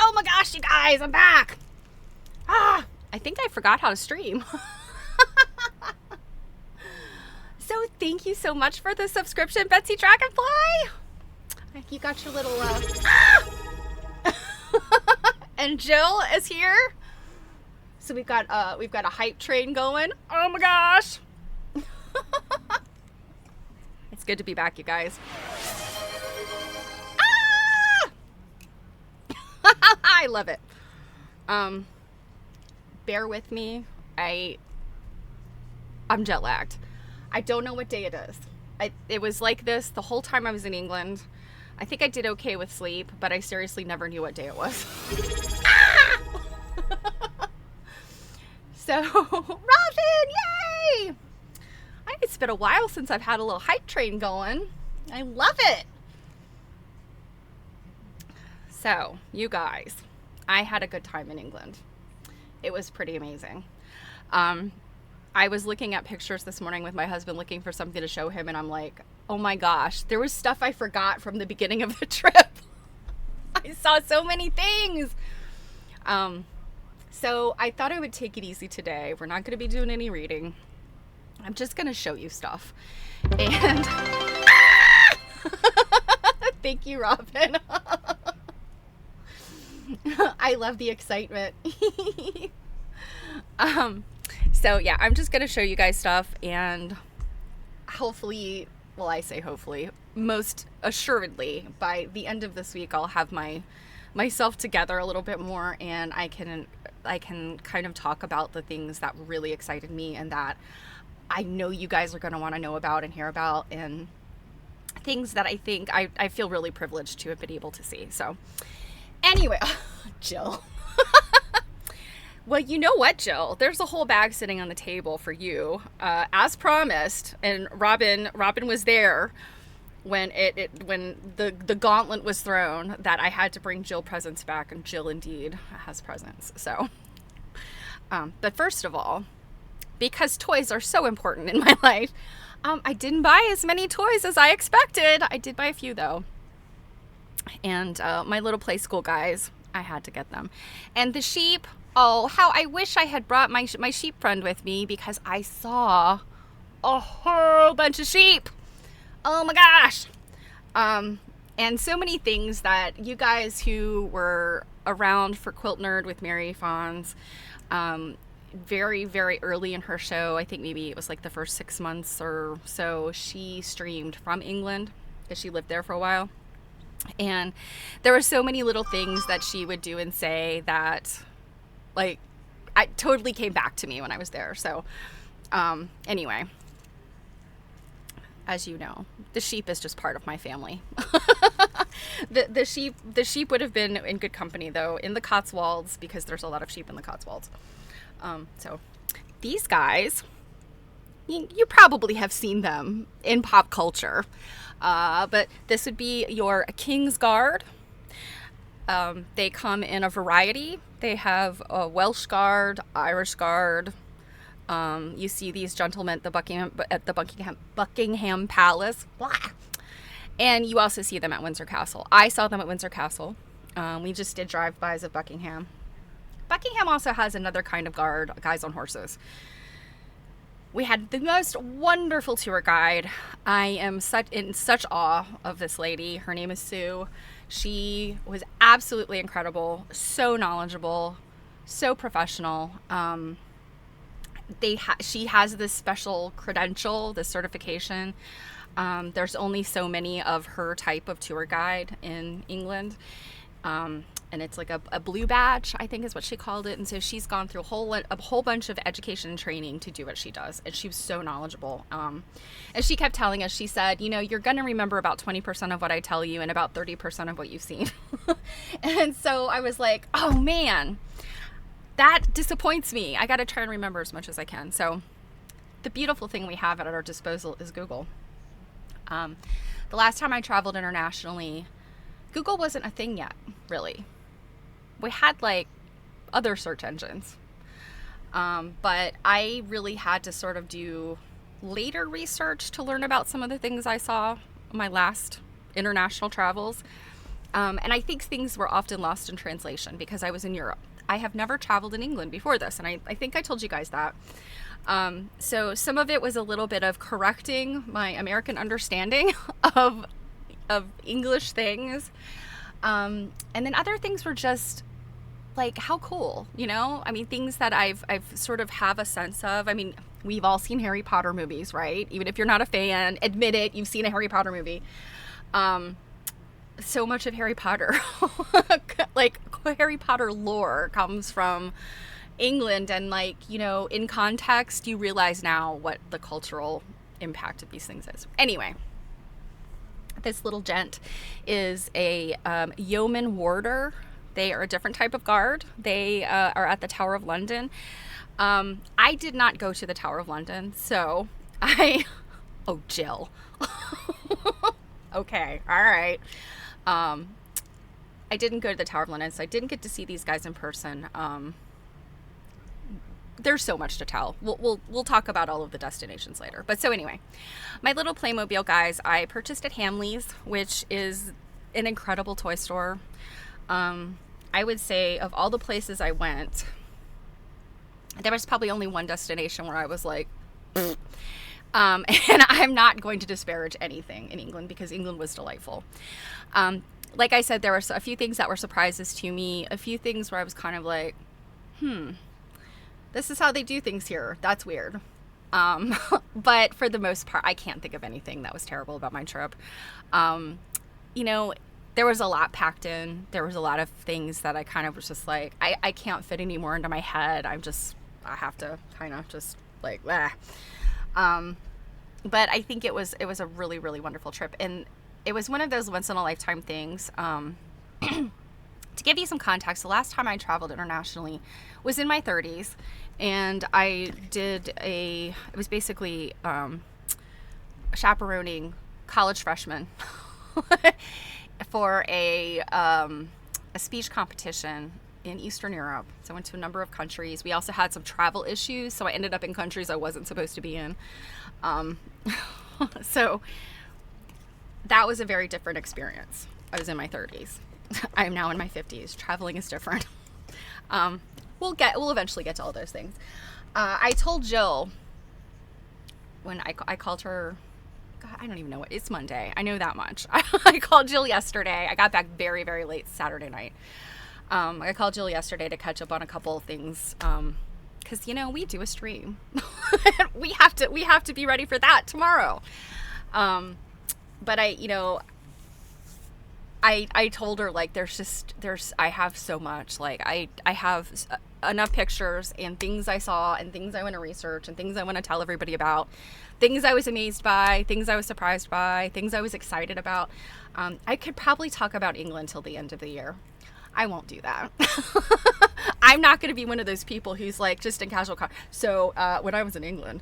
Oh my gosh, you guys, I'm back. I think I forgot how to stream. So thank you so much for the subscription, Betsy Dragonfly. You got your little and Jill is here. So we've got a hype train going. Oh my gosh. It's good to be back, you guys. I love it. Bear with me. I'm jet lagged. I don't know what day it is. It was like this the whole time I was in England. I think I did okay with sleep, but I seriously never knew what day it was. So, Robin, yay! It's been a while since I've had a little hype train going. I love it. So, you guys, I had a good time in England. It was pretty amazing. I was looking at pictures this morning with my husband looking for something to show him, and I'm like, oh my gosh, there was stuff I forgot from the beginning of the trip. I saw so many things. So I thought I would take it easy today. We're not going to be doing any reading. I'm just going to show you stuff. And thank you, Robin. I love the excitement. So yeah, I'm just going to show you guys stuff, and hopefully, well, I say hopefully, most assuredly by the end of this week I'll have myself together a little bit more, and I can kind of talk about the things that really excited me and that I know you guys are going to want to know about and hear about, and things that I think I feel really privileged to have been able to see. So anyway, Jill. Well, you know what, Jill? There's a whole bag sitting on the table for you, as promised. And Robin was there when when the gauntlet was thrown that I had to bring Jill presents back, and Jill indeed has presents. So, but first of all, because toys are so important in my life, I didn't buy as many toys as I expected. I did buy a few though, and my little play school guys, I had to get them, and the sheep. Oh, how I wish I had brought my sheep friend with me, because I saw a whole bunch of sheep. Oh my gosh. And so many things that you guys who were around for Quilt Nerd with Mary Fawns, very, very early in her show, I think maybe it was like the first 6 months or so, she streamed from England because she lived there for a while. And there were so many little things that she would do and say that, like, I totally came back to me when I was there. So, anyway, as you know, the sheep is just part of my family. The sheep would have been in good company though in the Cotswolds, because there's a lot of sheep in the Cotswolds. So these guys, you probably have seen them in pop culture, but this would be your King's Guard. They come in a variety. They have a Welsh Guard, Irish Guard. You see these gentlemen at the Buckingham Palace. Blah. And you also see them at Windsor Castle. I saw them at Windsor Castle. We just did drive-bys of Buckingham. Buckingham also has another kind of guard, guys on horses. We had the most wonderful tour guide. I am in such awe of this lady. Her name is Sue. She was absolutely incredible, so knowledgeable, so professional. She has this special credential, this certification. There's only so many of her type of tour guide in England. And it's like a blue badge, I think is what she called it. And so she's gone through a whole bunch of education and training to do what she does. And she was so knowledgeable. And she kept telling us, she said, you know, you're going to remember about 20% of what I tell you and about 30% of what you've seen. And so I was like, oh man, that disappoints me. I got to try and remember as much as I can. So the beautiful thing we have at our disposal is Google. The last time I traveled internationally, Google wasn't a thing yet, really. We had like other search engines. But I really had to sort of do later research to learn about some of the things I saw on my last international travels. And I think things were often lost in translation because I was in Europe. I have never traveled in England before this, and I think I told you guys that. So some of it was a little bit of correcting my American understanding of English things. And then other things were just like, how cool, you know? I mean, things that I've sort of have a sense of. I mean, we've all seen Harry Potter movies, right? Even if you're not a fan, admit it, you've seen a Harry Potter movie. So much of Harry Potter, like Harry Potter lore comes from England, and like, you know, in context, you realize now what the cultural impact of these things is. Anyway, this little gent is a yeoman warder. They are a different type of guard. They are at the Tower of London. I did not go to the Tower of London, so oh, Jill. Okay, all right. I didn't go to the Tower of London, so I didn't get to see these guys in person. There's so much to tell. We'll talk about all of the destinations later. But so anyway, my little Playmobil guys, I purchased at Hamleys, which is an incredible toy store. I would say of all the places I went, there was probably only one destination where I was like, and I'm not going to disparage anything in England because England was delightful. Like I said, there were a few things that were surprises to me, a few things where I was kind of like, this is how they do things here. That's weird. But for the most part, I can't think of anything that was terrible about my trip. You know, there was a lot packed in. There was a lot of things that I kind of was just like, I can't fit any more into my head. I have to kind of just like, but I think it was a really, really wonderful trip. And it was one of those once in a lifetime things. To give you some context, the last time I traveled internationally was in my 30s, and I it was basically chaperoning college freshmen for a speech competition in Eastern Europe. So I went to a number of countries. We also had some travel issues, so I ended up in countries I wasn't supposed to be in. So that was a very different experience. I was in my 30s. I am now in my 50s. Traveling is different. We'll eventually get to all those things. I told Jill when I called her, God, I don't even know it's Monday. I know that much. I called Jill yesterday. I got back very, very late Saturday night. I called Jill yesterday to catch up on a couple of things. Cause you know, we do a stream. we have to be ready for that tomorrow. But I told her, like, I have so much, like, I have enough pictures and things I saw and things I want to research and things I want to tell everybody about, things I was amazed by, things I was surprised by, things I was excited about. I could probably talk about England till the end of the year. I won't do that. I'm not going to be one of those people who's like just in casual so when I was in England,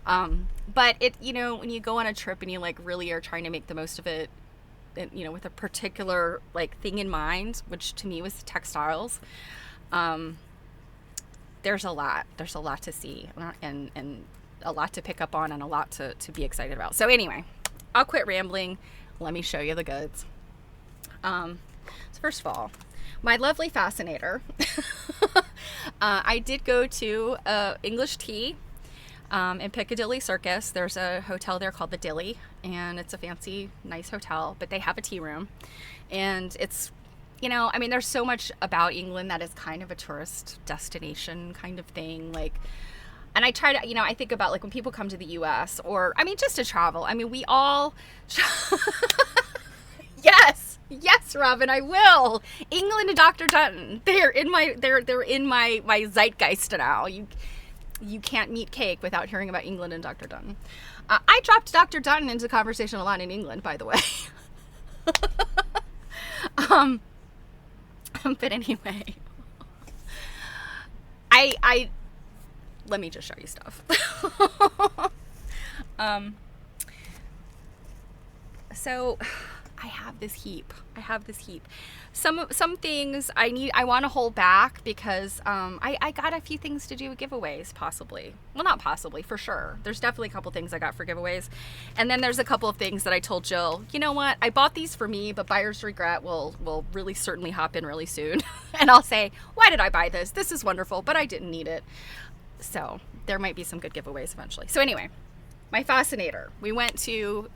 but when you go on a trip and you like really are trying to make the most of it, and, with a particular like thing in mind, which to me was the textiles, there's a lot to see and a lot to pick up on and a lot to be excited about. So anyway, I'll quit rambling. Let me show you the goods. So first of all, my lovely fascinator. I did go to English Tea in Piccadilly Circus. There's a hotel there called the Dilly, and it's a fancy, nice hotel, but they have a tea room. And it's, there's so much about England that is kind of a tourist destination kind of thing. Like, and I try to, I think about like when people come to the US or, just to travel. We all, yes. Yes, Robin, I will. England and Dr. Dutton. They're in my zeitgeist now. You can't meet cake without hearing about England and Dr. Dutton. I dropped Dr. Dutton into conversation a lot in England, by the way. But anyway, I let me just show you stuff. So I have this heap. Some things I want to hold back because I got a few things to do with giveaways, possibly. Well, not possibly, for sure. There's definitely a couple things I got for giveaways. And then there's a couple of things that I told Jill, you know what? I bought these for me, but buyer's regret will really certainly hop in really soon. And I'll say, why did I buy this? This is wonderful, but I didn't need it. So there might be some good giveaways eventually. So anyway, my fascinator. We went to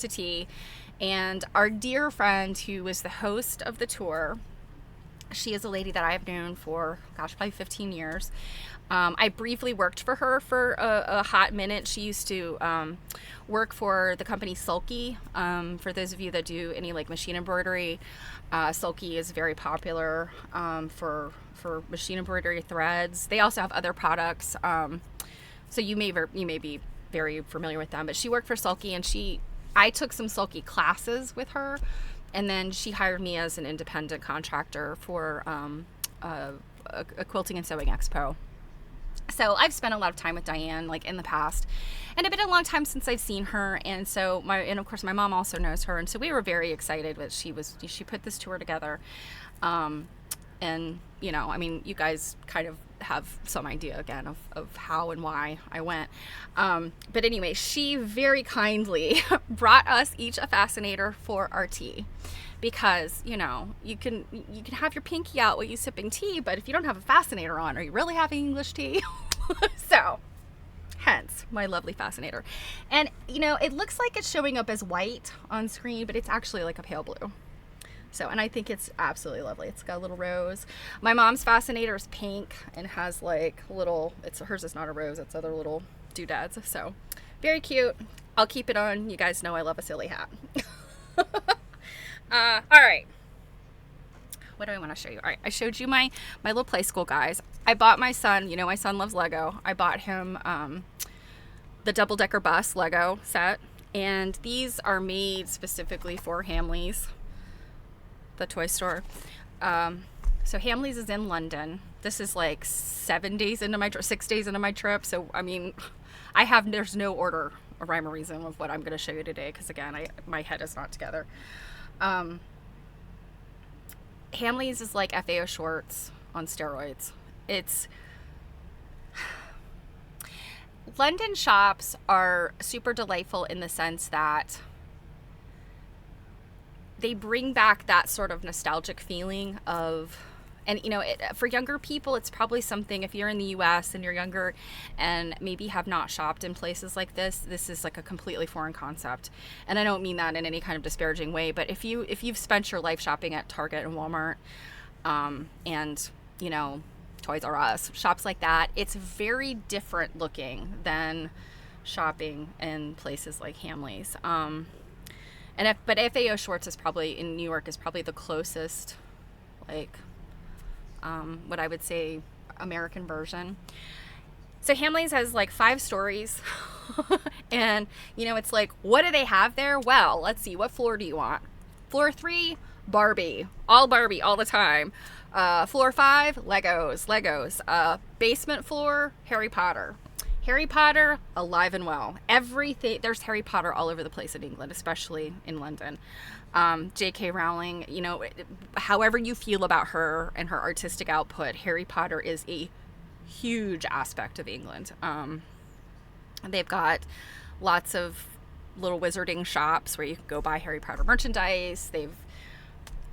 tea. And our dear friend who was the host of the tour, she is a lady that I've known for, probably 15 years. I briefly worked for her for a hot minute. She used to work for the company Sulky. For those of you that do any like machine embroidery, Sulky is very popular for machine embroidery threads. They also have other products, so you may be very familiar with them. But she worked for Sulky, and I took some Sulky classes with her, and then she hired me as an independent contractor for a quilting and sewing expo. So I've spent a lot of time with Diane, like in the past, and it's been a long time since I've seen her. And so and of course my mom also knows her, and so we were very excited that she put this tour together. And you know, I mean, you guys kind of have some idea again of how and why I went. But anyway, she very kindly brought us each a fascinator for our tea, because you know, you can have your pinky out while you sipping tea, but if you don't have a fascinator on, are you really having English tea? So hence my lovely fascinator. And you know, it looks like it's showing up as white on screen, but it's actually like a pale blue. So, and I think it's absolutely lovely. It's got a little rose. My mom's fascinator is pink and has like hers is not a rose, it's other little doodads. So very cute. I'll keep it on. You guys know I love a silly hat. All right. What do I want to show you? All right. I showed you my little play school guys. I bought my son, you know, my son loves Lego. I bought him the double-decker bus Lego set. And these are made specifically for Hamleys, the toy store. So Hamleys is in London. This is like 6 days into my trip. So I mean, there's no order or rhyme or reason of what I'm going to show you today, because again, my head is not together. Hamleys is like FAO Schwartz on steroids. London shops are super delightful in the sense that they bring back that sort of nostalgic feeling of, and you know, for younger people, it's probably something, if you're in the US and you're younger and maybe have not shopped in places like this is like a completely foreign concept. And I don't mean that in any kind of disparaging way, but if you've spent your life shopping at Target and Walmart, and you know, Toys R Us, shops like that, it's very different looking than shopping in places like Hamleys. But FAO Schwartz is probably, in New York, is probably the closest, like, what I would say, American version. So Hamleys has like 5 stories. And, you know, it's like, what do they have there? Well, let's see, what floor do you want? Floor 3, Barbie all the time. Floor 5, Legos. Basement floor, Harry Potter, alive and well. Everything, there's Harry Potter all over the place in England, especially in London. J.K. Rowling, you know, however you feel about her and her artistic output, Harry Potter is a huge aspect of England. They've got lots of little wizarding shops where you can go buy Harry Potter merchandise.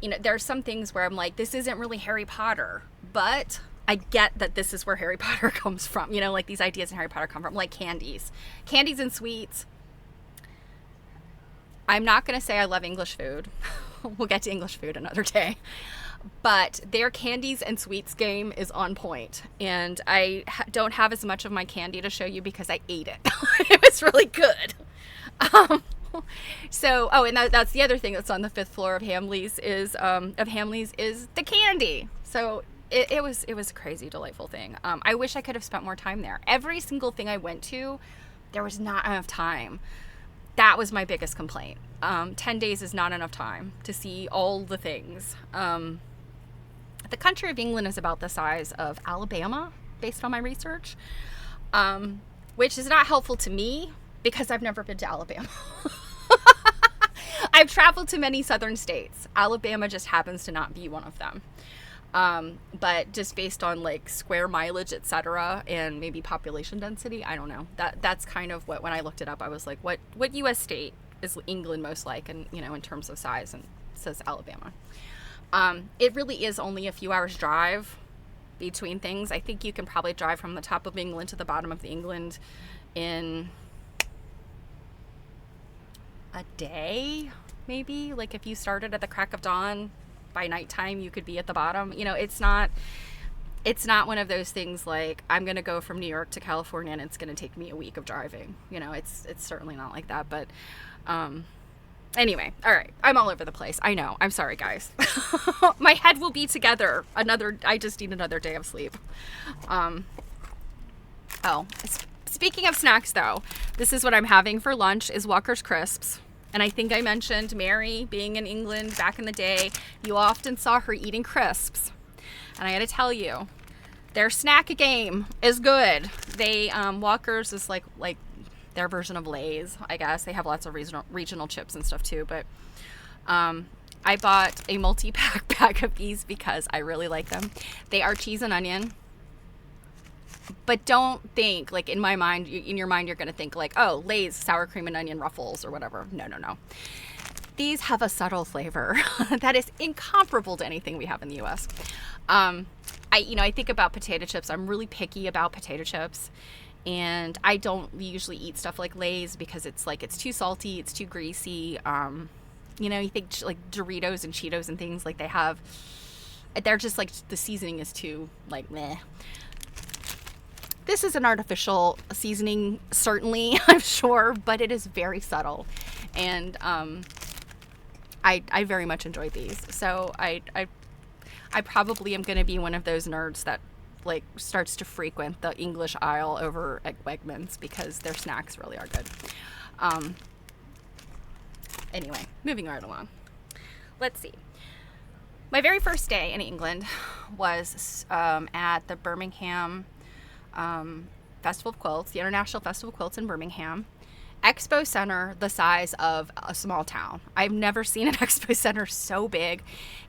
You know, there's some things where I'm like, this isn't really Harry Potter, but I get that this is where Harry Potter comes from. You know, like these ideas in Harry Potter come from, like candies and sweets. I'm not going to say I love English food. We'll get to English food another day. But their candies and sweets game is on point. And I don't have as much of my candy to show you because I ate it. It was really good. So, oh, and that's the other thing that's on the 5th floor of Hamleys is the candy. So it was a crazy, delightful thing. I wish I could have spent more time there. Every single thing I went to, there was not enough time. That was my biggest complaint. 10 days is not enough time to see all the things. The country of England is about the size of Alabama, based on my research, which is not helpful to me because I've never been to Alabama. I've traveled to many southern states. Alabama just happens to not be one of them. But just based on like square mileage, etc., and maybe population density, I don't know. That's kind of what, when I looked it up, I was like, what U.S. state is England most like, and in terms of size, and it says Alabama. It really is only a few hours drive between things. I think you can probably drive from the top of England to the bottom of England in a day, maybe. Like if you started at the crack of dawn, by nighttime you could be at the bottom. It's not one of those things like I'm gonna go from New York to California and it's gonna take me a week of driving. It's certainly not like that. But anyway, all right, I'm all over the place. I know. I'm sorry, guys. My head will be together. I just need another day of sleep. Speaking of snacks, though, this is what I'm having for lunch is Walker's Crisps. And I think I mentioned Mary being in England back in the day. You often saw her eating crisps. And I got to tell you, their snack game is good. Walker's is like their version of Lay's, I guess. They have lots of regional chips and stuff too. But I bought a multi-pack bag of these because I really like them. They are cheese and onion. But don't think, like, in your mind, you're going to think, like, oh, Lay's sour cream and onion ruffles or whatever. No. These have a subtle flavor that is incomparable to anything we have in the U.S. I think about potato chips. I'm really picky about potato chips. And I don't usually eat stuff like Lay's because it's too salty, it's too greasy. You think, like, Doritos and Cheetos and things, like, they're just, like, the seasoning is too, like, meh. This is an artificial seasoning, certainly, I'm sure, but it is very subtle. And I very much enjoy these. So I probably am going to be one of those nerds that like starts to frequent the English aisle over at Wegmans because their snacks really are good. Anyway, moving right along. Let's see. My very first day in England was at the Birmingham Festival of Quilts, the International Festival of Quilts in Birmingham. Expo Center the size of a small town. I've never seen an expo center so big,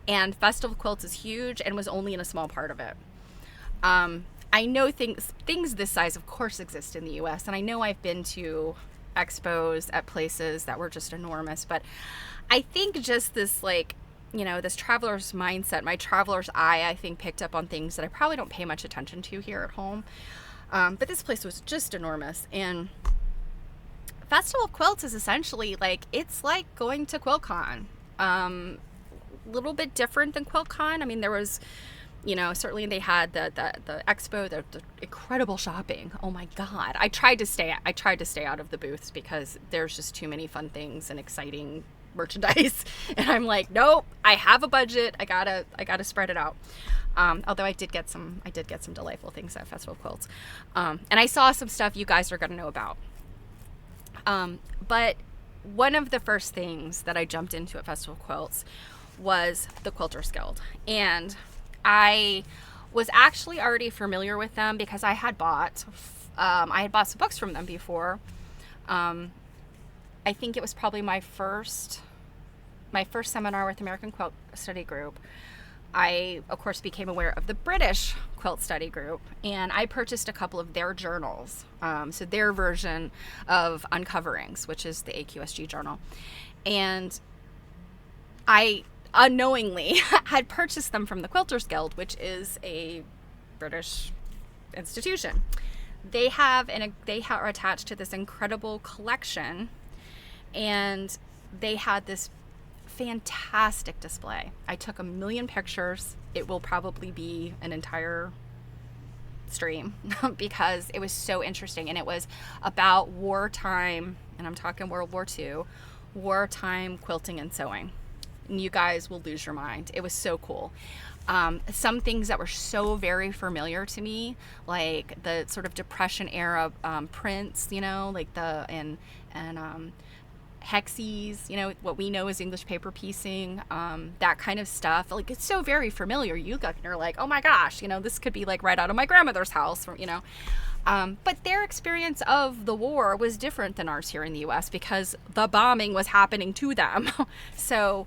and Festival of Quilts is huge and was only in a small part of it. I know things this size of course exist in the US, and I know I've been to expos at places that were just enormous, but I think just this this traveler's mindset, my traveler's eye, I think picked up on things that I probably don't pay much attention to here at home. But this place was just enormous, and Festival of Quilts is essentially it's like going to QuiltCon. Little bit different than QuiltCon. I mean, there was, certainly they had the expo, the incredible shopping. Oh my God. I tried to stay out of the booths because there's just too many fun things and exciting merchandise. And I'm like, nope, I have a budget. I gotta spread it out. Although I did get some delightful things at Festival of Quilts. And I saw some stuff you guys are going to know about. But one of the first things that I jumped into at Festival of Quilts was the Quilters Guild. And I was actually already familiar with them because I had bought some books from them before. I think it was probably my first seminar with American Quilt Study Group. I, of course, became aware of the British Quilt Study Group, and I purchased a couple of their journals, so their version of Uncoverings, which is the AQSG journal. And I unknowingly had purchased them from the Quilters Guild, which is a British institution. They are attached to this incredible collection, and they had this fantastic display. I took 1 million pictures. It will probably be an entire stream because it was so interesting, and it was about wartime, and I'm talking World War II, wartime quilting and sewing. And you guys will lose your mind. It was so cool. Some things that were so very familiar to me, like the sort of Depression era prints, you know, like and hexes, you know, what we know as English paper piecing, that kind of stuff. Like, it's so very familiar. You're like, oh my gosh, you know, this could be like right out of my grandmother's house, you know. But their experience of the war was different than ours here in the U.S. because the bombing was happening to them. So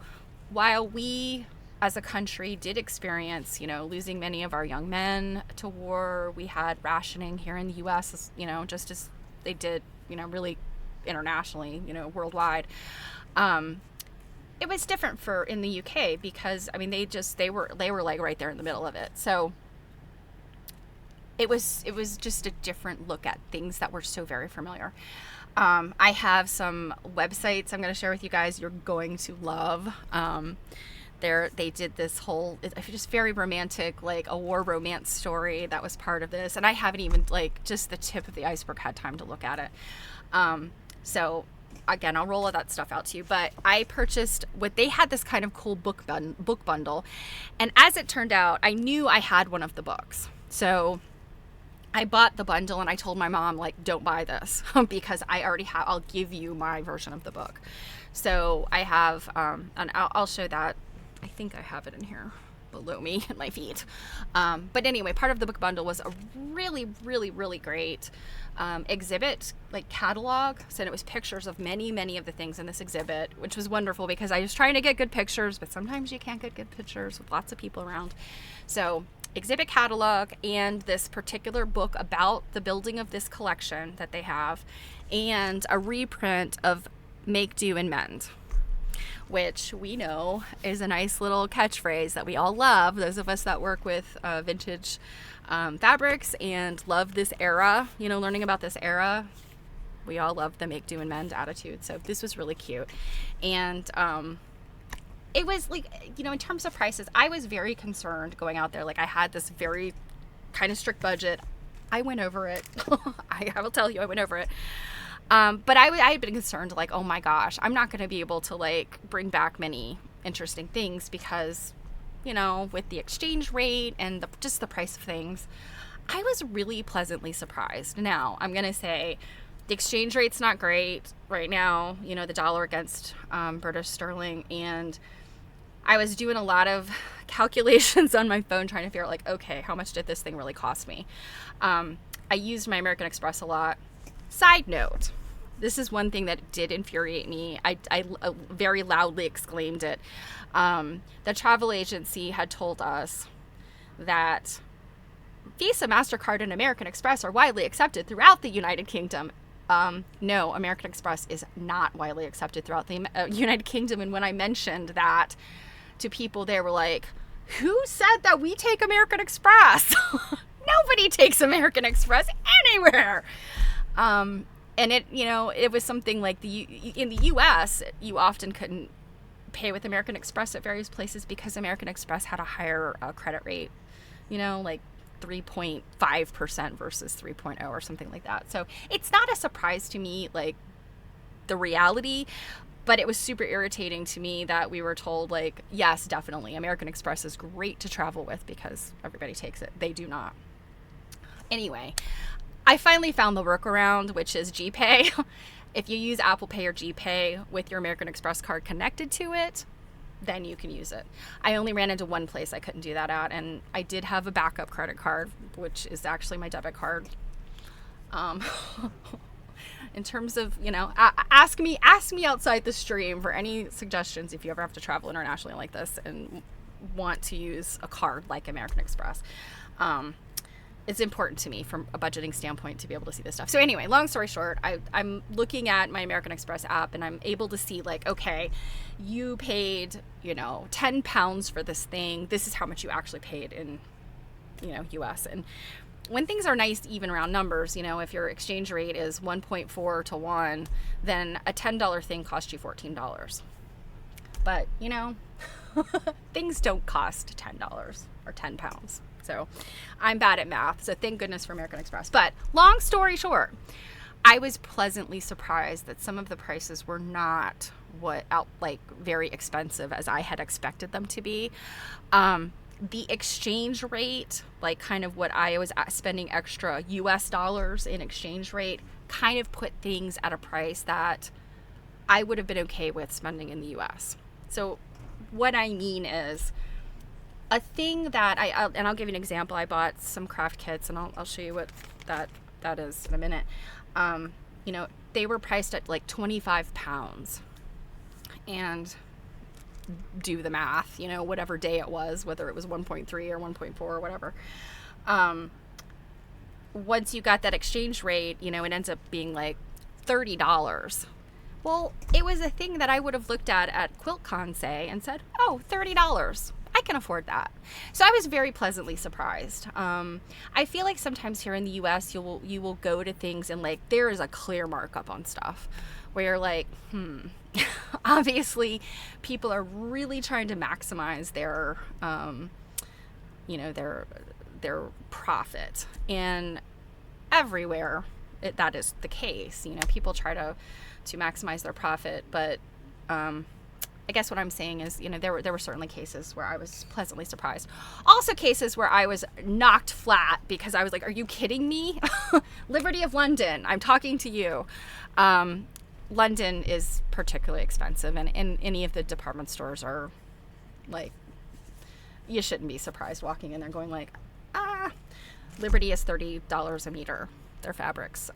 while we as a country did experience, you know, losing many of our young men to war, we had rationing here in the U.S., you know, just as they did, you know, really internationally, you know, worldwide. It was different in the UK because, I mean, they were like right there in the middle of it. So it was just a different look at things that were so very familiar. I have some websites I'm going to share with you guys you're going to love. They did this whole, it's just very romantic, like a war romance story that was part of this. And I haven't even, like, just the tip of the iceberg had time to look at it. So again, I'll roll all that stuff out to you. But I purchased they had this kind of cool book bundle. And as it turned out, I knew I had one of the books. So I bought the bundle and I told my mom, like, don't buy this because I already have, I'll give you my version of the book. So I have, and I'll show that. I think I have it in here below me at my feet. But anyway, part of the book bundle was a really, really, really great exhibit, like catalog. So it was pictures of many, many of the things in this exhibit, which was wonderful because I was trying to get good pictures, but sometimes you can't get good pictures with lots of people around. So exhibit catalog and this particular book about the building of this collection that they have, and a reprint of Make, Do, and Mend, which we know is a nice little catchphrase that we all love. Those of us that work with vintage fabrics and love this era, you know, learning about this era, we all love the Make, Do, and Mend attitude. So this was really cute. And it was like, you know, in terms of prices, I was very concerned going out there. Like, I had this very kind of strict budget. I went over it. I will tell you, I went over it. But I had been concerned, like, oh my gosh, I'm not going to be able to, like, bring back many interesting things because, you know, with the exchange rate and just the price of things, I was really pleasantly surprised. Now, I'm going to say the exchange rate's not great right now, you know, the dollar against British sterling, and I was doing a lot of calculations on my phone trying to figure out, like, okay, how much did this thing really cost me? I used my American Express a lot. Side note, this is one thing that did infuriate me. I very loudly exclaimed it. The travel agency had told us that Visa, MasterCard, and American Express are widely accepted throughout the United Kingdom. No, American Express is not widely accepted throughout the United Kingdom. And when I mentioned that to people, they were like, who said that we take American Express? Nobody takes American Express anywhere. And it, you know, it was something like in the U.S., you often couldn't pay with American Express at various places because American Express had a higher credit rate, you know, like 3.5% versus 3.0 or something like that. So it's not a surprise to me, like, the reality, but it was super irritating to me that we were told, like, yes, definitely, American Express is great to travel with because everybody takes it. They do not. Anyway, I finally found the workaround, which is GPay. If you use Apple Pay or GPay with your American Express card connected to it, then you can use it. I only ran into one place I couldn't do that at, and I did have a backup credit card, which is actually my debit card. In terms of, you know, ask me outside the stream for any suggestions if you ever have to travel internationally like this and want to use a card like American Express. It's important to me from a budgeting standpoint to be able to see this stuff. So anyway, long story short, I'm looking at my American Express app and I'm able to see, like, okay, you paid, you know, 10 pounds for this thing. This is how much you actually paid in, you know, US. And when things are nice, even round numbers, you know, if your exchange rate is 1.4 to 1, then a $10 thing costs you $14. But, you know, things don't cost $10 or 10 pounds. So I'm bad at math, so thank goodness for American Express. But long story short, I was pleasantly surprised that some of the prices were not like very expensive as I had expected them to be. The exchange rate, like kind of what I was spending extra US dollars in exchange rate, kind of put things at a price that I would have been okay with spending in the US. So what I mean is, a thing that I'll give you an example. I bought some craft kits, and I'll show you what that is in a minute. You know, they were priced at like 25 pounds. And do the math, you know, whatever day it was, whether it was 1.3 or 1.4 or whatever. Once you got that exchange rate, you know, it ends up being like $30. Well, it was a thing that I would have looked at QuiltCon, say, and said, oh, $30. I can afford that. So I was very pleasantly surprised. I feel like sometimes here in the US, you will go to things and like there is a clear markup on stuff where you're like, obviously people are really trying to maximize their, you know, their profit, and everywhere that is the case. You know, people try to maximize their profit, but I guess what I'm saying is, you know, there were certainly cases where I was pleasantly surprised. Also cases where I was knocked flat because I was like, are you kidding me? Liberty of London, I'm talking to you. London is particularly expensive, and in any of the department stores are like, you shouldn't be surprised walking in there going like, Liberty is $30 a meter, their fabrics.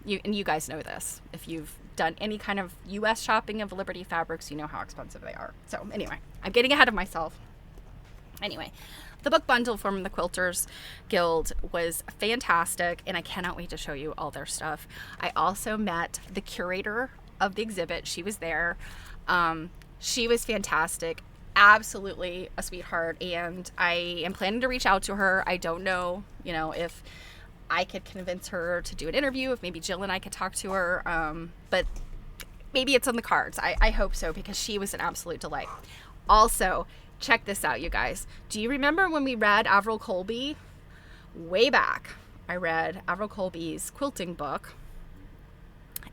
You guys know this. If you've done any kind of US shopping of Liberty fabrics, you know how expensive they are. So anyway, I'm getting ahead of myself. Anyway, the book bundle from the Quilters Guild was fantastic, and I cannot wait to show you all their stuff. I also met the curator of the exhibit. She was there. She was fantastic, absolutely a sweetheart, and I am planning to reach out to her. I don't know, you know, if I could convince her to do an interview, if maybe Jill and I could talk to her, but maybe it's on the cards. I hope so, because she was an absolute delight. Also, check this out, you guys. Do you remember when we read Avril Colby? Way back, I read Avril Colby's quilting book,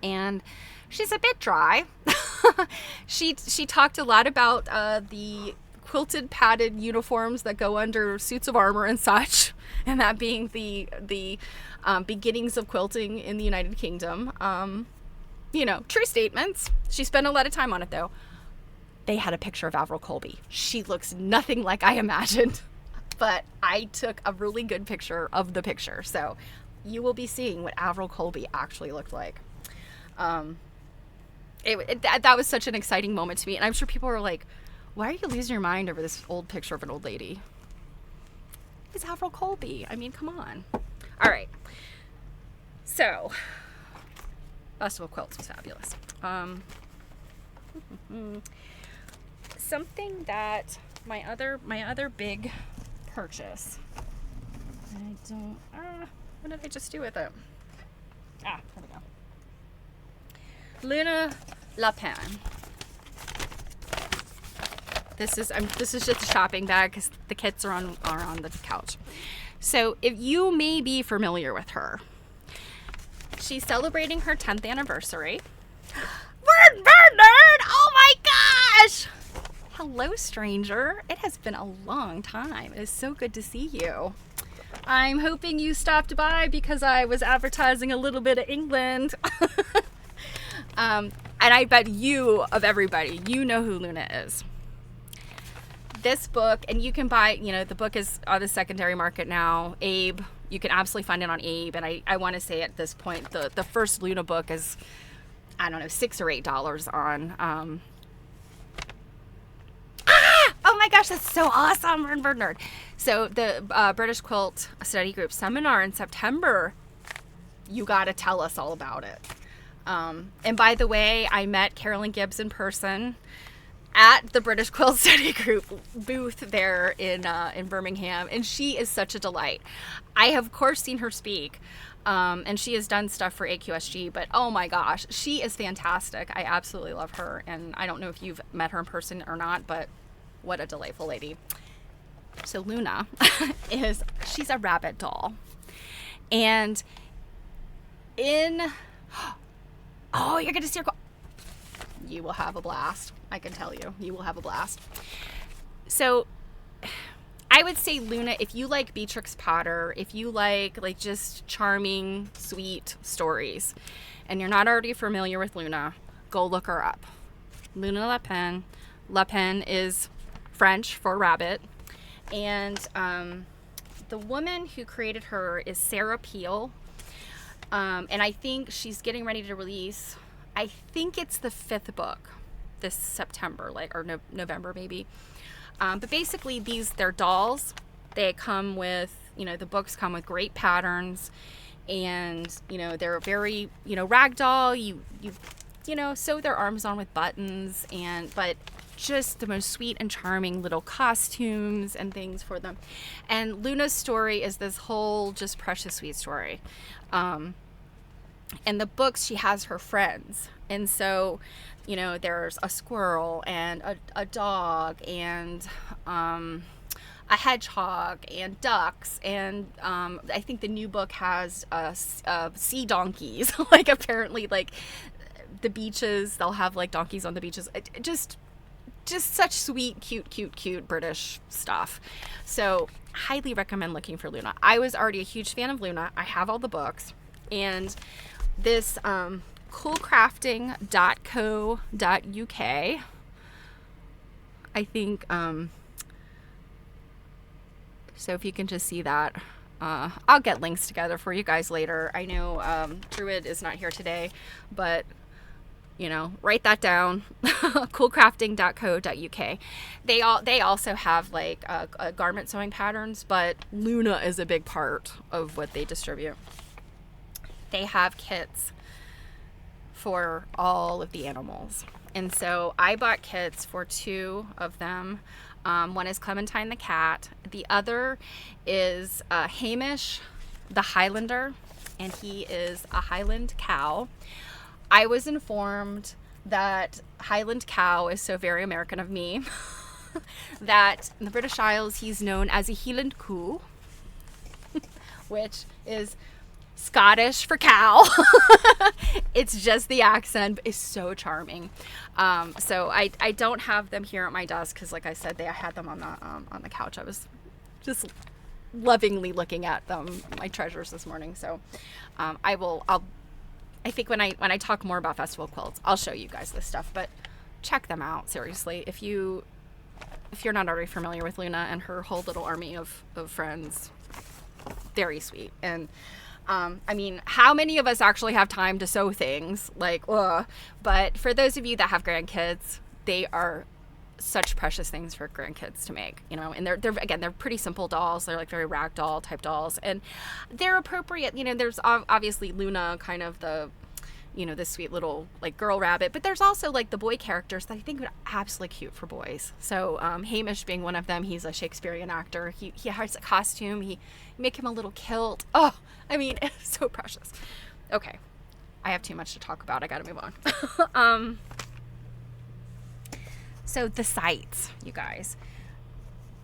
and she's a bit dry. She talked a lot about the quilted padded uniforms that go under suits of armor and such, and that being the beginnings of quilting in the United Kingdom. You know, true statements. She spent a lot of time on it, though. They had a picture of Avril Colby. She looks nothing like I imagined, but I took a really good picture of the picture, so you will be seeing what Avril Colby actually looked like. That was such an exciting moment to me, and I'm sure people were like, why are you losing your mind over this old picture of an old lady? It's Avril Colby. I mean, come on. All right. So, Festival of Quilts was fabulous. Something that my other big purchase. What did I just do with it? There we go. Luna Lapin. This is just a shopping bag because the kits are on the couch. So if you may be familiar with her, she's celebrating her 10th anniversary. Word Bernard! Oh my gosh! Hello, stranger. It has been a long time. It is so good to see you. I'm hoping you stopped by because I was advertising a little bit of England. And I bet you, of everybody, you know who Luna is. This book, and you can buy, you know, the book is on the secondary market now. Abe, you can absolutely find it on Abe. And I want to say at this point, the first Luna book is, I don't know, $6 or $8 on. Oh my gosh, that's so awesome, Nerd. So the British Quilt Study Group seminar in September, you got to tell us all about it. And by the way, I met Carolyn Gibbs in person at the British Quilt Study Group booth there in Birmingham, and she is such a delight. I have, of course, seen her speak, and she has done stuff for AQSG, but oh my gosh, she is fantastic. I absolutely love her, and I don't know if you've met her in person or not, but what a delightful lady. So Luna she's a rabbit doll, and you're gonna see her. You will have a blast. I can tell you, you will have a blast. So I would say Luna, if you like Beatrix Potter, if you like just charming, sweet stories, and you're not already familiar with Luna, go look her up. Luna Le Pen. Le Pen is French for rabbit. And the woman who created her is Sarah Peel. And I think she's getting ready to release, I think it's the 5th book this September, or November maybe. But basically they're dolls. They come with, the books come with great patterns, and, they're very, ragdoll. You sew their arms on with buttons, but just the most sweet and charming little costumes and things for them. And Luna's story is this whole just precious sweet story. And the books, she has her friends. And so, there's a squirrel and a dog and a hedgehog and ducks. And I think the new book has sea donkeys. Apparently, the beaches, they'll have donkeys on the beaches. Just such sweet, cute British stuff. So highly recommend looking for Luna. I was already a huge fan of Luna. I have all the books. And this coolcrafting.co.uk, I think, so if you can just see that, I'll get links together for you guys later. I know Druid is not here today, but write that down. coolcrafting.co.uk. They also have garment sewing patterns, but Luna is a big part of what they distribute. They have kits for all of the animals. And so I bought kits for 2 of them. One is Clementine the cat. The other is Hamish the Highlander, and he is a Highland cow. I was informed that Highland cow is so very American of me that in the British Isles he's known as a Highland coo, which is Scottish for cow. It's just the accent, but it's so charming. So I don't have them here at my desk because, like I said, I had them on the couch. I was just lovingly looking at them, my treasures this morning. So I think when I talk more about festival quilts, I'll show you guys this stuff, but check them out, seriously. If you're not already familiar with Luna and her whole little army of friends, very sweet. And how many of us actually have time to sew things? But for those of you that have grandkids, they are such precious things for grandkids to make, and they're pretty simple dolls. They're very ragdoll type dolls, and they're appropriate. There's obviously Luna, kind of the sweet little girl rabbit, but there's also the boy characters that I think are absolutely cute for boys. So Hamish being one of them. He's a Shakespearean actor. He has a costume. You make him a little kilt. Oh, it's so precious. Okay, I have too much to talk about. I gotta move on. So the sites, you guys.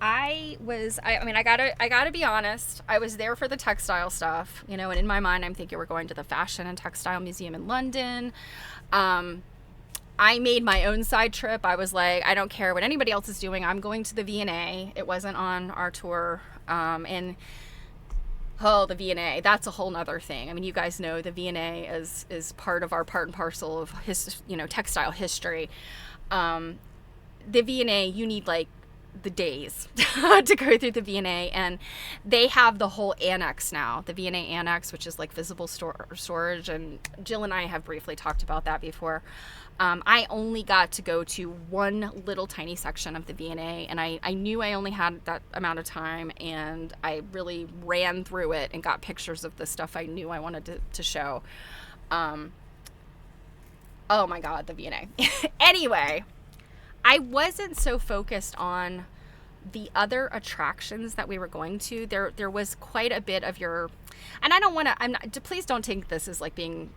I gotta be honest. I was there for the textile stuff, and in my mind, I'm thinking we're going to the Fashion and Textile Museum in London. I made my own side trip. I was like, I don't care what anybody else is doing. I'm going to the V&A. It wasn't on our tour. The V&A, that's a whole nother thing. You guys know the V&A is part of our part and parcel of textile history. The V&A, you need the days to go through the V&A, and they have the whole annex now, the V&A annex, which is visible storage, and Jill and I have briefly talked about that before. I only got to go to one little tiny section of the V&A, and I knew I only had that amount of time, and I really ran through it and got pictures of the stuff I knew I wanted to show. Oh my God, the V&A. Anyway, I wasn't so focused on the other attractions that we were going to. There was quite a bit of and I don't want to, please don't take this as being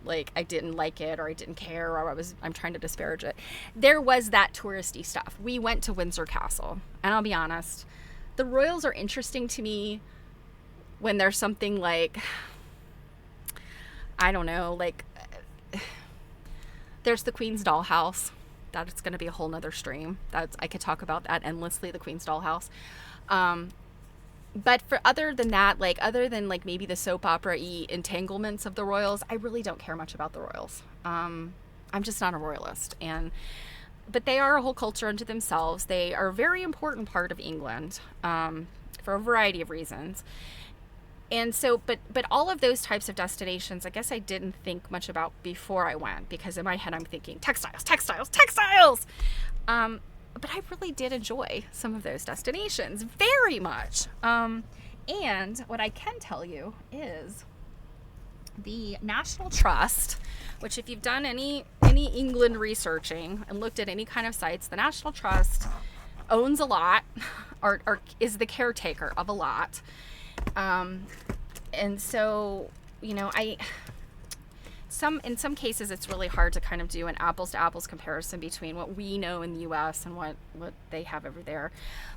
I didn't like it or I didn't care or I'm trying to disparage it. There was that touristy stuff. We went to Windsor Castle, and I'll be honest, the royals are interesting to me when there's something I don't know, There's the Queen's Dollhouse. That's going to be a whole nother stream. I could talk about that endlessly, the Queen's Dollhouse. But for other than that, like other than like maybe the soap opera-y entanglements of the royals, I really don't care much about the royals. I'm just not a royalist. But they are a whole culture unto themselves. They are a very important part of England for a variety of reasons. And so, but all of those types of destinations, I guess I didn't think much about before I went, because in my head I'm thinking textiles, textiles, textiles. But I really did enjoy some of those destinations very much. And what I can tell you is the National Trust, which if you've done any England researching and looked at any kind of sites, the National Trust owns a lot, or is the caretaker of a lot. And so, you know, in some cases it's really hard to kind of do an apples to apples comparison between what we know in the US and what they have over there.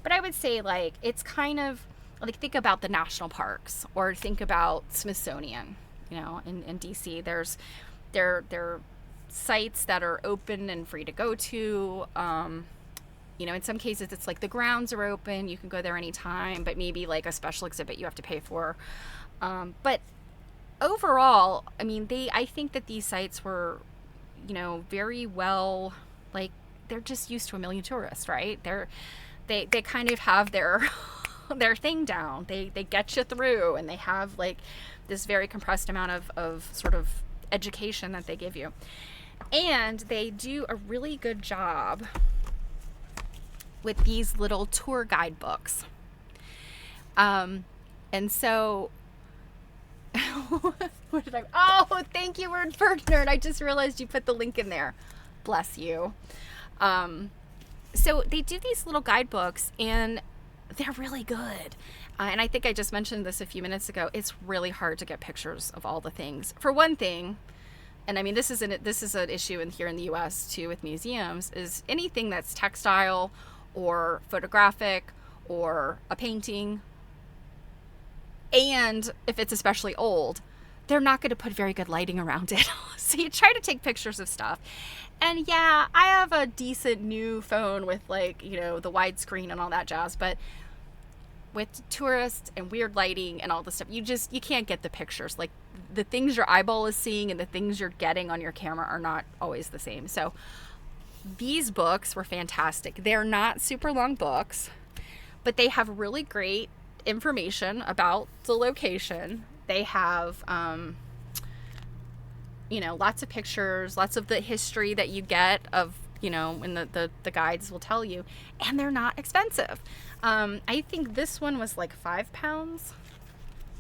But I would say, like, it's kind of like, think about the national parks, or think about Smithsonian, you know, in DC. There are sites that are open and free to go to. You know, in some cases it's like the grounds are open, you can go there anytime, but maybe like a special exhibit you have to pay for. But overall, I mean, I think that these sites were, you know, very well, like, they're just used to a million tourists, right? They kind of have their thing down. They get you through, and they have like this very compressed amount of sort of education that they give you. And they do a really good job with these little tour guide books. And so what did oh, thank you, Word Bird Nerd. I just realized you put the link in there. Bless you. So they do these little guidebooks, and they're really good. And I think I just mentioned this a few minutes ago. It's really hard to get pictures of all the things. For one thing, and I mean, this is an issue here in the US too with museums, is anything that's textile or photographic or a painting, and if it's especially old, they're not going to put very good lighting around it. So you try to take pictures of stuff. And yeah, I have a decent new phone with, like, you know, the widescreen and all that jazz, but with tourists and weird lighting and all this stuff, you can't get the pictures. Like, the things your eyeball is seeing and the things you're getting on your camera are not always the same. So these books were fantastic. They're not super long books, but they have really great information about the location. They have, you know, lots of pictures, lots of the history that you get of, you know, and the guides will tell you, and they're not expensive. I think this one was like £5.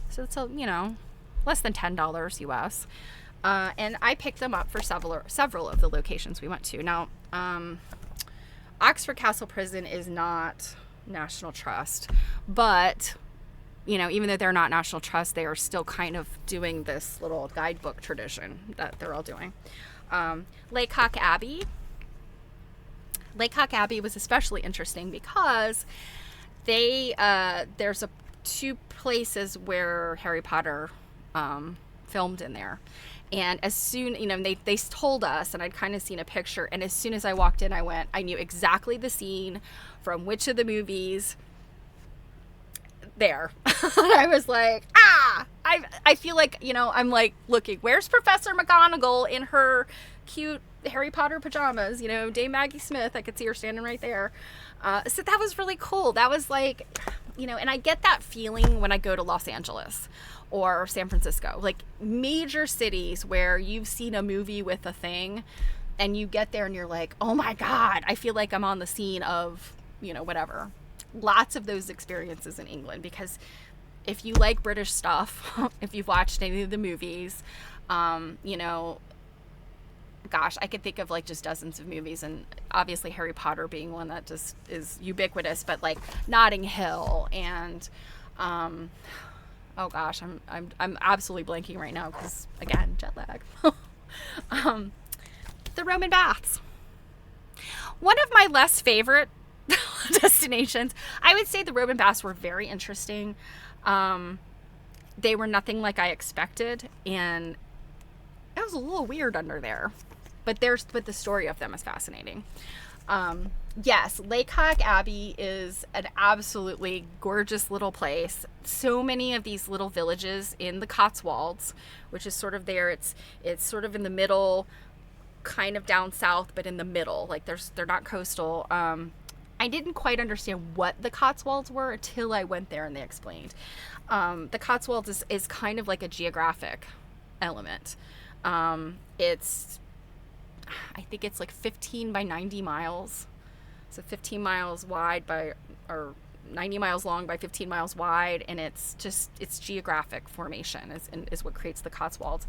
So it's, you know, less than $10 US. And I picked them up for several of the locations we went to. Now, Oxford Castle Prison is not National Trust, but, you know, even though they're not National Trust, they are still kind of doing this little guidebook tradition that they're all doing. Laycock Abbey was especially interesting because there's two places where Harry Potter filmed in there. And as soon, you know, they told us, and I'd kind of seen a picture, and as soon as I walked in, I knew exactly the scene from which of the movies there. I was like, I feel like, you know, I'm like looking, where's Professor McGonagall in her cute Harry Potter pajamas? You know, Dame Maggie Smith, I could see her standing right there. So that was really cool. That was like, you know, and I get that feeling when I go to Los Angeles or San Francisco, like major cities where you've seen a movie with a thing, and you get there and you're like, oh my God, I feel like I'm on the scene of, you know, whatever. Lots of those experiences in England, because if you like British stuff, if you've watched any of the movies, you know, gosh, I could think of like just dozens of movies, and obviously Harry Potter being one that just is ubiquitous, but like Notting Hill and, oh gosh, I'm absolutely blanking right now because, again, jet lag. The Roman baths. One of my less favorite destinations. I would say the Roman baths were very interesting. They were nothing like I expected, and it was a little weird under there. but the story of them is fascinating. Yes, Lake Hawk Abbey is an absolutely gorgeous little place. So many of these little villages in the Cotswolds, which is sort of there. It's sort of in the middle, kind of down south, but in the middle. Like they're not coastal. I didn't quite understand what the Cotswolds were until I went there and they explained. The Cotswolds is kind of like a geographic element. It's, I think it's like 15 by 90 miles. So 15 miles wide or 90 miles long by 15 miles wide. And it's geographic formation is what creates the Cotswolds.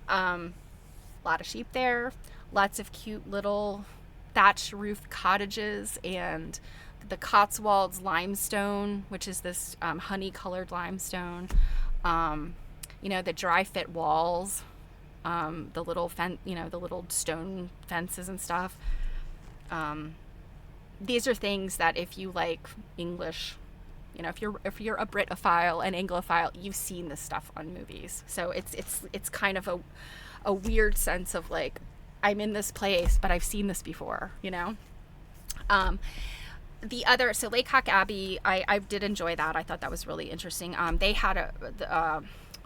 A lot of sheep there, lots of cute little thatch roofed cottages, and the Cotswolds limestone, which is this honey colored limestone. The dry fit walls, the little the little stone fences and stuff. These are things that if you like English, if you're a Britophile and Anglophile, you've seen this stuff on movies. So it's kind of a weird sense of like, I'm in this place, but I've seen this before, so Lake Hawk Abbey, I did enjoy that. I thought that was really interesting. They had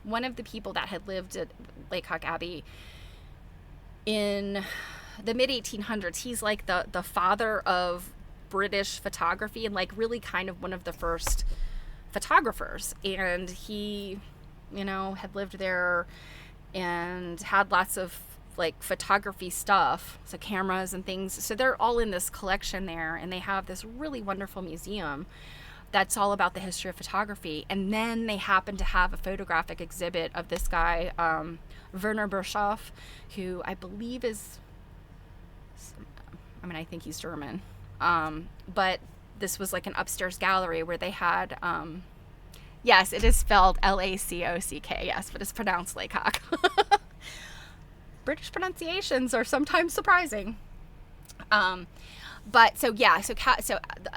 one of the people that had lived at Lake Hawk Abbey in the mid 1800s. He's like the father of British photography and like really kind of one of the first photographers. And he, had lived there and had lots of like photography stuff, so cameras and things. So they're all in this collection there, and they have this really wonderful museum that's all about the history of photography. And then they happen to have a photographic exhibit of this guy, Werner Burshoff, who I believe I think he's German. But this was like an upstairs gallery where they had, yes, it is spelled Lacock, yes, but it's pronounced Laycock. British pronunciations are sometimes surprising. But so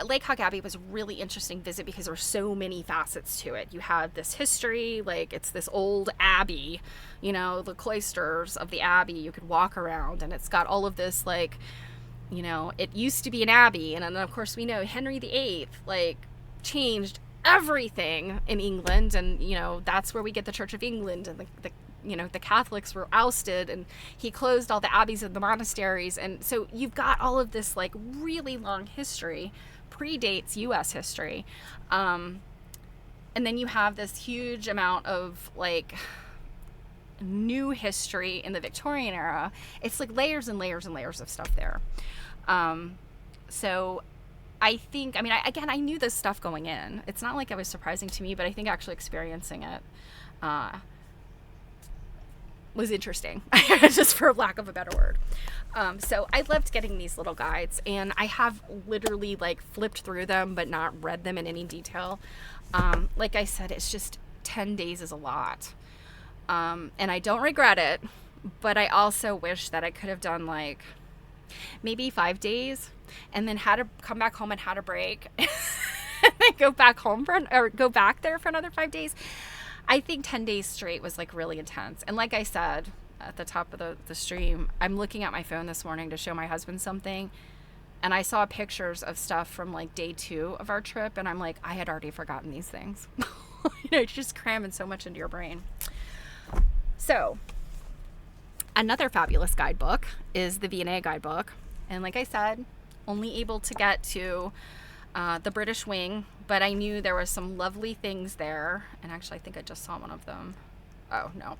Lake Hawk Abbey was a really interesting visit because there were so many facets to it. You had this history, like it's this old abbey, the cloisters of the abbey you could walk around, and it's got all of this like, it used to be an abbey, and then of course we know Henry VIII like changed everything in England, and that's where we get the Church of England, and the Catholics were ousted, and he closed all the abbeys and the monasteries. And so you've got all of this like really long history, predates U.S. history. And then you have this huge amount of like new history in the Victorian era. It's like layers and layers and layers of stuff there. So I think, I knew this stuff going in. It's not like it was surprising to me, but I think actually experiencing it, was interesting, just for lack of a better word. So I loved getting these little guides, and I have literally like flipped through them, but not read them in any detail. Like I said, it's just 10 days is a lot. And I don't regret it, but I also wish that I could have done like maybe 5 days and then had to come back home and had a break and then go back home go back there for another 5 days. I think 10 days straight was like really intense. And like I said at the top of the stream, I'm looking at my phone this morning to show my husband something, and I saw pictures of stuff from like day 2 of our trip, and I'm like, I had already forgotten these things. It's just cramming so much into your brain. So another fabulous guidebook is the V&A guidebook, and like I said, only able to get to the British wing, but I knew there were some lovely things there, and actually I think I just saw one of them. Oh no.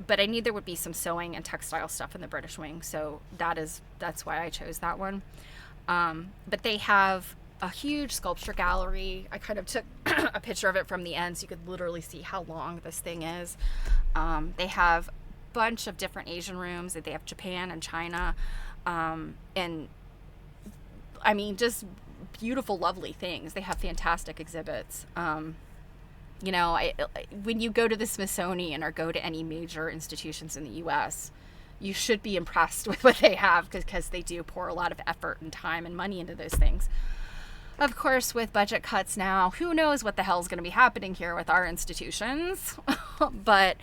But I knew there would be some sewing and textile stuff in the British wing, so that's why I chose that one. But they have a huge sculpture gallery. I kind of took a picture of it from the end so you could literally see how long this thing is. They have a bunch of different Asian rooms. They have Japan and China, and just beautiful, lovely things. They have fantastic exhibits. When you go to the Smithsonian or go to any major institutions in the U.S., you should be impressed with what they have, because they do pour a lot of effort and time and money into those things. Of course, with budget cuts now, who knows what the hell is going to be happening here with our institutions. but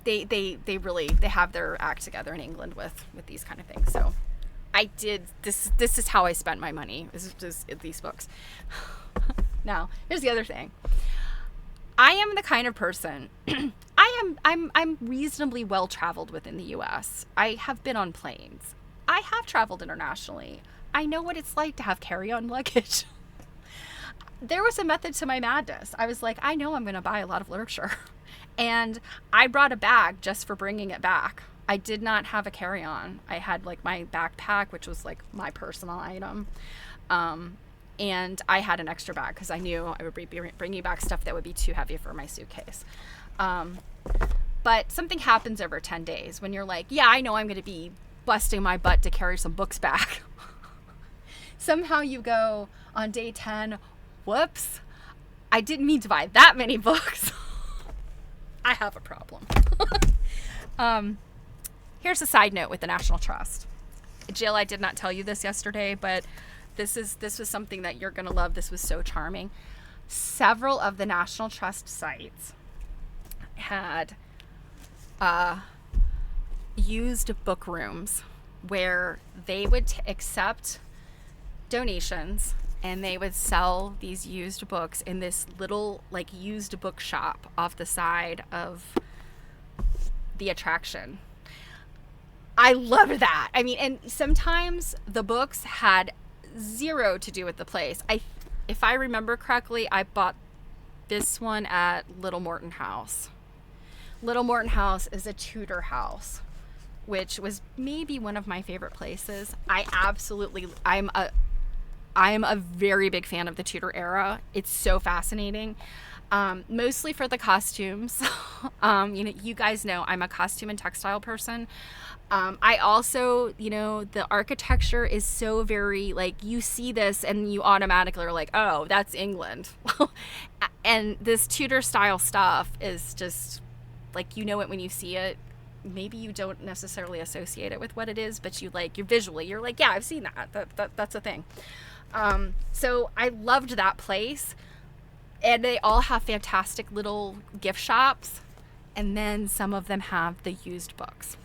they really have their act together in England with these kind of things. So I did this is how I spent my money, is just these books. Now here's the other thing. I am the kind of person I'm reasonably well traveled within the US. I have been on planes. I have traveled internationally. I know what it's like to have carry-on luggage. There was a method to my madness. I was like, I know I'm going to buy a lot of literature. And I brought a bag just for bringing it back. I did not have a carry-on. I had like my backpack, which was like my personal item. And I had an extra bag because I knew I would be bringing back stuff that would be too heavy for my suitcase. But something happens over 10 days when you're like, yeah, I know I'm going to be busting my butt to carry some books back. Somehow you go on day 10, whoops, I didn't mean to buy that many books. I have a problem. Here's a side note with the National Trust. Jill, I did not tell you this yesterday, but this was something that you're going to love. This was so charming. Several of the National Trust sites had used book rooms where they would accept donations and they would sell these used books in this little like used book shop off the side of the attraction. I loved that. I mean, and sometimes the books had zero to do with the place. If I remember correctly, I bought this one at Little Morton House. Little Morton House is a Tudor house, which was maybe one of my favorite places. I'm a very big fan of the Tudor era. It's so fascinating. Mostly for the costumes. You guys know I'm a costume and textile person. I also, the architecture is so very, like, you see this and you automatically are like, oh, that's England. And this Tudor style stuff is just, like, you know it when you see it. Maybe you don't necessarily associate it with what it is, but you're like, yeah, I've seen that. That's a thing. So I loved that place. And they all have fantastic little gift shops. And then some of them have the used books.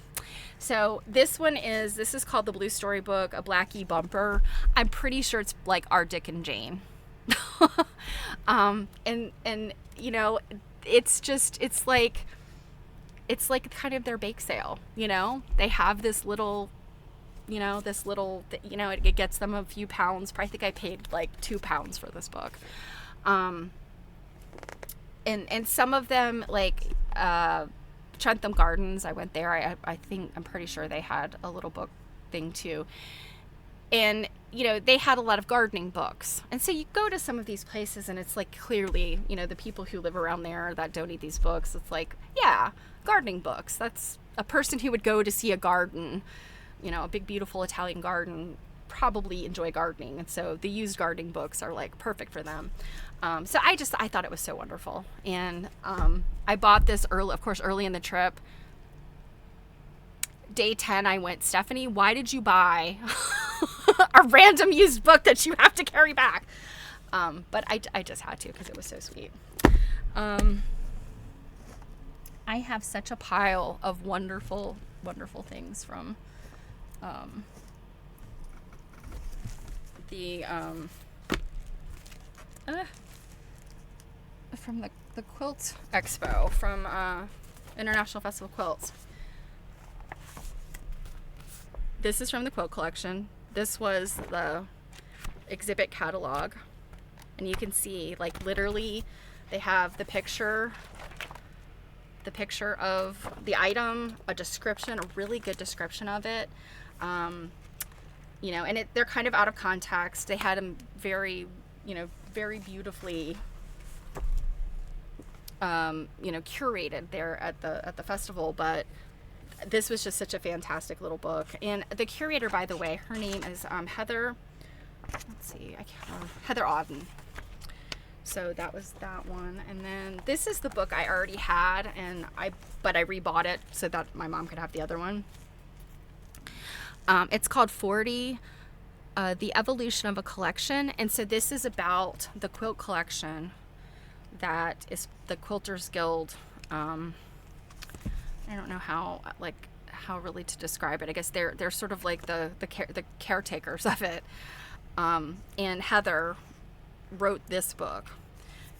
So this is called The Blue Storybook, a Blackie bumper. I'm pretty sure it's like our Dick and Jane. And it's like kind of their bake sale, They have this little, it gets them a few pounds. I think I paid like £2 for this book. And some of them, like Trentham Gardens, I went there. I'm pretty sure they had a little book thing too. And, they had a lot of gardening books. And so you go to some of these places and it's like clearly, the people who live around there that donate these books, it's like, yeah, gardening books. That's a person who would go to see a garden, a big, beautiful Italian garden, probably enjoy gardening. And so the used gardening books are like perfect for them. So I thought it was so wonderful. And I bought this early in the trip. Day 10, I went, Stephanie, why did you buy a random used book that you have to carry back? But I just had to because it was so sweet. I have such a pile of wonderful, wonderful things from the Quilt Expo from International Festival of Quilts. This is from the quilt collection. This was the exhibit catalog. And you can see, like, literally they have the picture of the item, a description, a really good description of it. And they're kind of out of context. They had them very, very beautifully curated there at the festival, but this was just such a fantastic little book. And the curator, by the way, her name is Heather. Heather Auden. So that was that one. And then this is the book I already had, but I rebought it so that my mom could have the other one. It's called 40, The Evolution of a Collection. And so this is about the quilt collection that is the Quilters Guild I don't know how really to describe it. I guess they're sort of like the caretakers of it. And Heather wrote this book.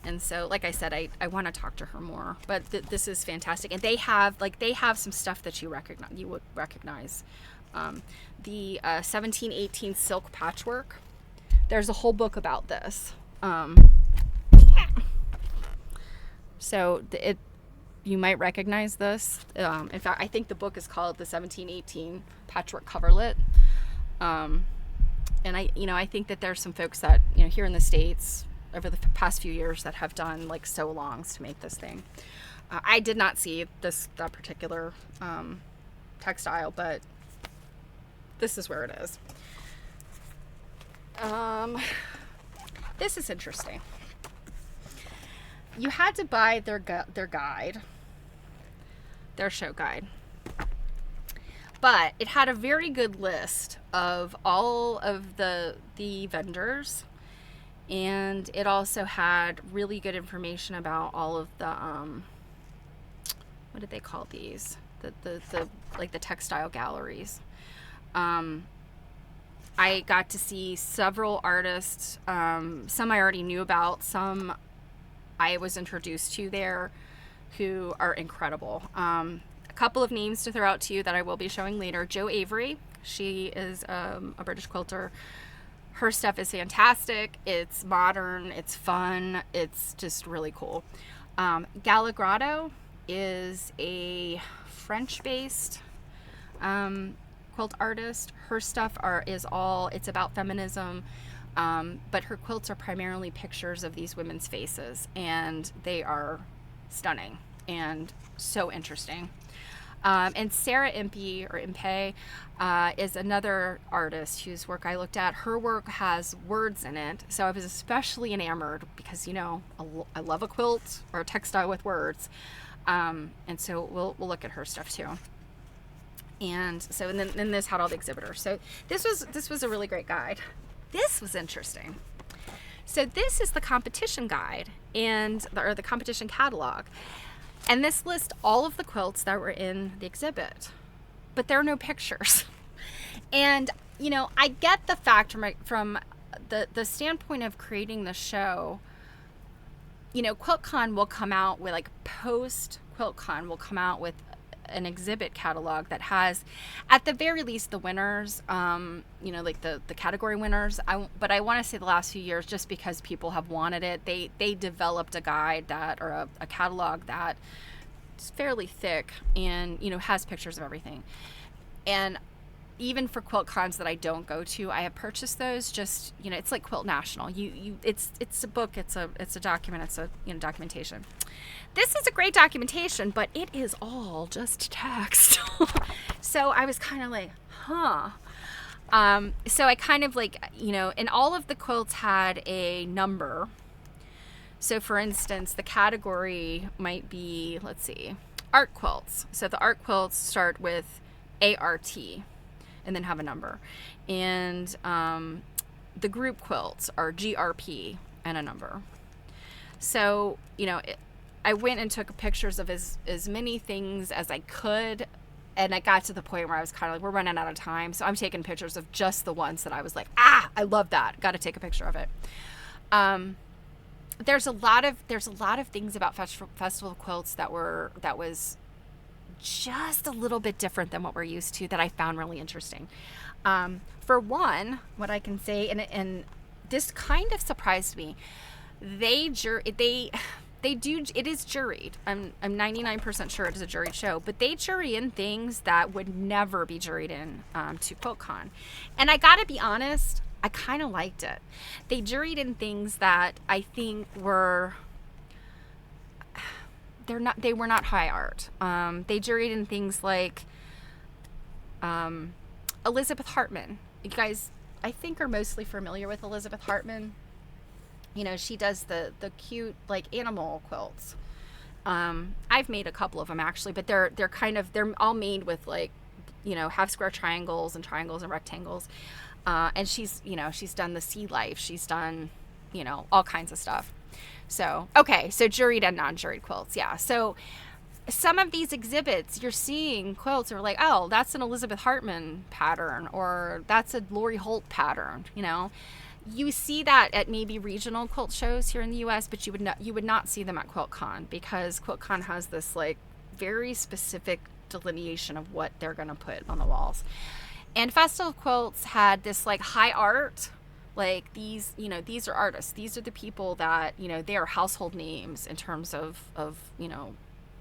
And so, like I said, I want to talk to her more, but this is fantastic. And they have some stuff that you would recognize. The 1718 silk patchwork. There's a whole book about this. So you might recognize this. In fact, I think the book is called the 1718 Patchwork Coverlet. And I think that there's some folks that, here in the States over the past few years that have done like sew longs to make this thing. I did not see that particular textile, but this is where it is. This is interesting. You had to buy their guide, their show guide, but it had a very good list of all of the vendors, and it also had really good information about all of the what did they call these, the like the textile galleries. I got to see several artists, some I already knew about, some I was introduced to there, who are incredible. A couple of names to throw out to you that I will be showing later. Jo Avery, she is a British quilter. Her stuff is fantastic. It's modern, it's fun, it's just really cool. Galagrado is a French-based quilt artist. Her stuff it's about feminism. But her quilts are primarily pictures of these women's faces, and they are stunning and so interesting. And Sarah Impey is another artist whose work I looked at. Her work has words in it, so I was especially enamored because, I love a quilt or a textile with words. And so we'll look at her stuff too. And so, and then this had all the exhibitors. So this was a really great guide. This was interesting. So this is the competition guide or the competition catalog. And this lists all of the quilts that were in the exhibit, but there are no pictures. And, I get the fact from the standpoint of creating the show, QuiltCon will come out with, post QuiltCon will come out with an exhibit catalog that has, at the very least, the winners, the category winners. But I want to say the last few years, just because people have wanted it, they developed a guide or a catalog that is fairly thick and, has pictures of everything. And even for quilt cons that I don't go to, I have purchased those. Just, it's like Quilt National. It's a book, it's a document, it's a documentation. This is a great documentation, but it is all just text. So I was kind of like, huh. So I kind of and all of the quilts had a number. So for instance, the category might be, let's see, art quilts. So the art quilts start with ART and then have a number. And the group quilts are GRP and a number. So, I went and took pictures of as many things as I could, and I got to the point where I was kind of like, we're running out of time, so I'm taking pictures of just the ones that I was like, I love that, got to take a picture of it. There's a lot of things about festival quilts that was just a little bit different than what we're used to that I found really interesting. For one, what I can say, and this kind of surprised me, it is juried. I'm 99% sure it is a juried show, but they jury in things that would never be juried in to QuiltCon. And I gotta be honest, I kind of liked it. They juried in things that I think were not high art. They juried in things like Elizabeth Hartman. You guys, I think, are mostly familiar with Elizabeth Hartman. She does the cute animal quilts. I've made a couple of them actually, but they're all made with half square triangles and rectangles. And she's done the sea life. She's done, all kinds of stuff. So, okay. So juried and non-juried quilts. Yeah. So some of these exhibits, you're seeing quilts are like, oh, that's an Elizabeth Hartman pattern, or that's a Lori Holt pattern. You see that at maybe regional quilt shows here in the U.S., but you would not see them at QuiltCon, because QuiltCon has this like very specific delineation of what they're going to put on the walls. And Festival of Quilts had this like high art, like these are artists. These are the people that, they are household names in terms of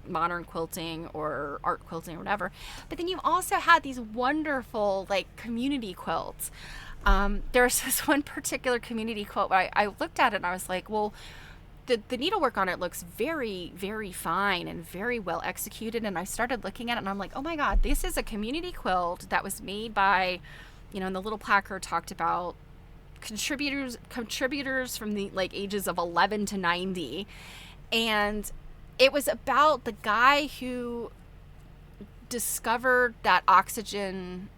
modern quilting or art quilting or whatever. But then you also had these wonderful like community quilts. There's this one particular community quilt where I looked at it and I was like, well, the needlework on it looks very, very fine and very well executed. And I started looking at it and I'm like, oh my God, this is a community quilt that was made by, and the little placard talked about contributors from the like ages of 11 to 90. And it was about the guy who discovered that oxygen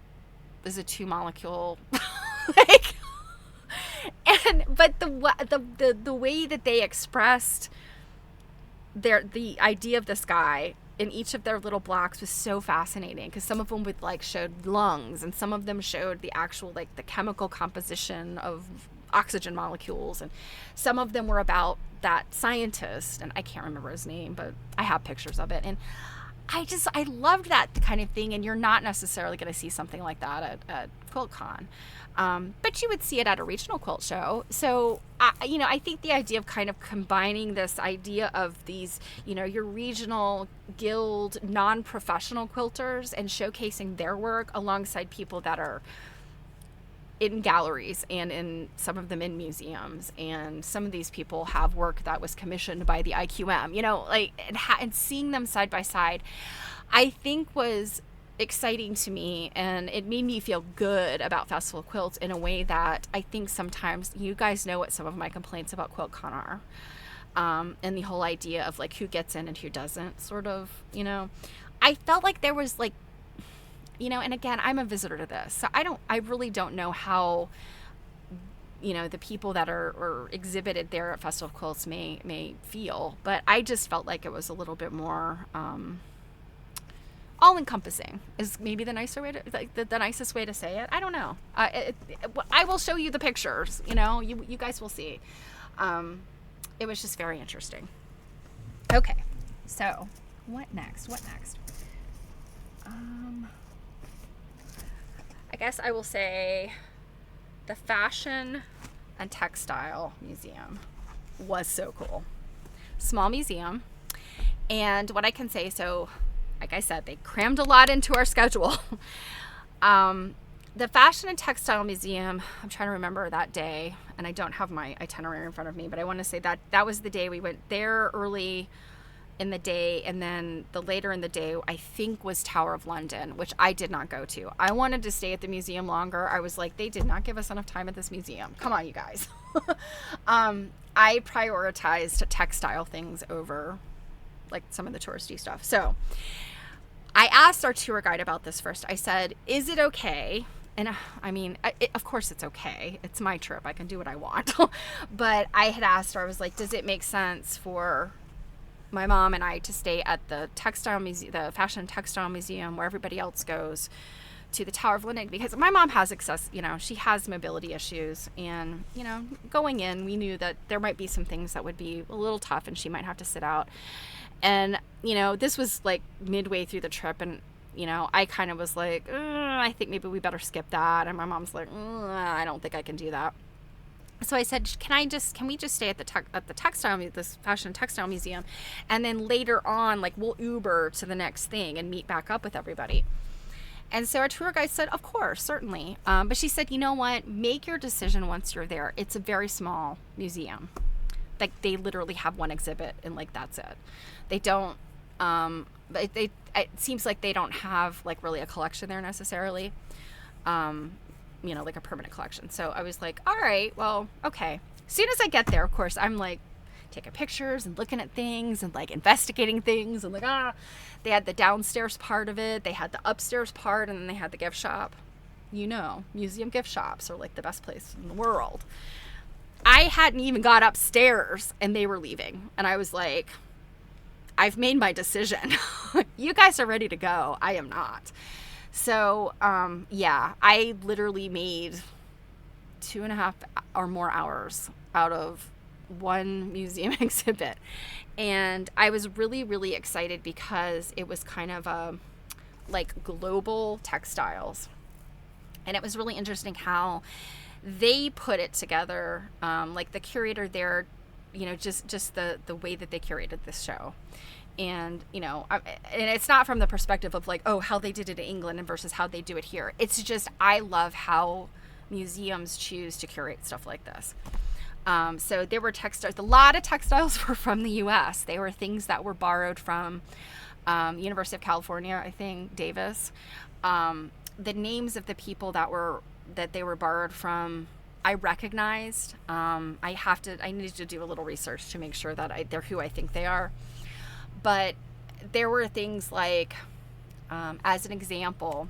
is a 2-molecule like, but the way that they expressed the idea of this guy in each of their little blocks was so fascinating, because some of them would like showed lungs, and some of them showed the actual like the chemical composition of oxygen molecules, and some of them were about that scientist, and I can't remember his name, but I have pictures of it. And I loved that kind of thing, and you're not necessarily going to see something like that at QuiltCon. But you would see it at a regional quilt show. So, I think the idea of kind of combining this idea of these, your regional guild, non-professional quilters, and showcasing their work alongside people that are in galleries and in some of them in museums, and some of these people have work that was commissioned by the IQM, and seeing them side by side, I think was exciting to me, and it made me feel good about Festival of Quilts in a way that I think sometimes, you guys know what some of my complaints about QuiltCon are, and the whole idea of like who gets in and who doesn't, sort of, I felt like there was like, and again, I'm a visitor to this, so I really don't know how, the people that are exhibited there at Festival of Quilts may feel, but I just felt like it was a little bit more, all-encompassing is maybe the nicer way to, like, the nicest way to say it. I don't know. I will show you the pictures. You guys will see. It was just very interesting. Okay, so what next? I guess I will say the Fashion and Textile Museum was so cool. Small museum, and what I can say, so like I said, they crammed a lot into our schedule. The Fashion and Textile Museum, I'm trying to remember that day, and I don't have my itinerary in front of me, but I want to say that was the day we went there early in the day, and then the later in the day, I think, was Tower of London, which I did not go to. I wanted to stay at the museum longer. I was like, they did not give us enough time at this museum. Come on, you guys. I prioritized textile things over like some of the touristy stuff. So I asked our tour guide about this first. I said, is it okay? And of course it's okay. It's my trip. I can do what I want. But I had asked her, I was like, does it make sense for my mom and I to stay at the textile museum, the Fashion and Textile Museum, where everybody else goes to the Tower of London? Because my mom has she has mobility issues, and, going in, we knew that there might be some things that would be a little tough and she might have to sit out. And, this was like midway through the trip, and, I kind of was like, I think maybe we better skip that. And my mom's like, I don't think I can do that. So I said, can we just stay at this Fashion and Textile Museum, and then later on, like, we'll Uber to the next thing and meet back up with everybody. And so our tour guide said, of course, certainly. But she said, you know what, make your decision once you're there. It's a very small museum. Like, they literally have one exhibit, and like, that's it. They don't, it seems like they don't have like really a collection there necessarily. Like a permanent collection. So I was like, all right, well, okay. As soon as I get there, of course, I'm like taking pictures and looking at things and like investigating things, and like, they had the downstairs part of it, they had the upstairs part, and then they had the gift shop. Museum gift shops are like the best place in the world. I hadn't even got upstairs and they were leaving. And I was like, I've made my decision. You guys are ready to go. I am not. So, yeah, I literally made 2.5 or more hours out of one museum exhibit. And I was really, really excited because it was kind of a like global textiles. And it was really interesting how they put it together. Like the curator there, you know, just the way that they curated this show. And, you know, and it's not from the perspective of like, oh, how they did it in England versus how they do it here. It's just, I love how museums choose to curate stuff like this. So there were textiles, a lot of textiles were from the US. They were things that were borrowed from University of California, I think, Davis. The names of the people that they were borrowed from, I recognized. I needed to do a little research to make sure that they're who I think they are. But there were things like, as an example,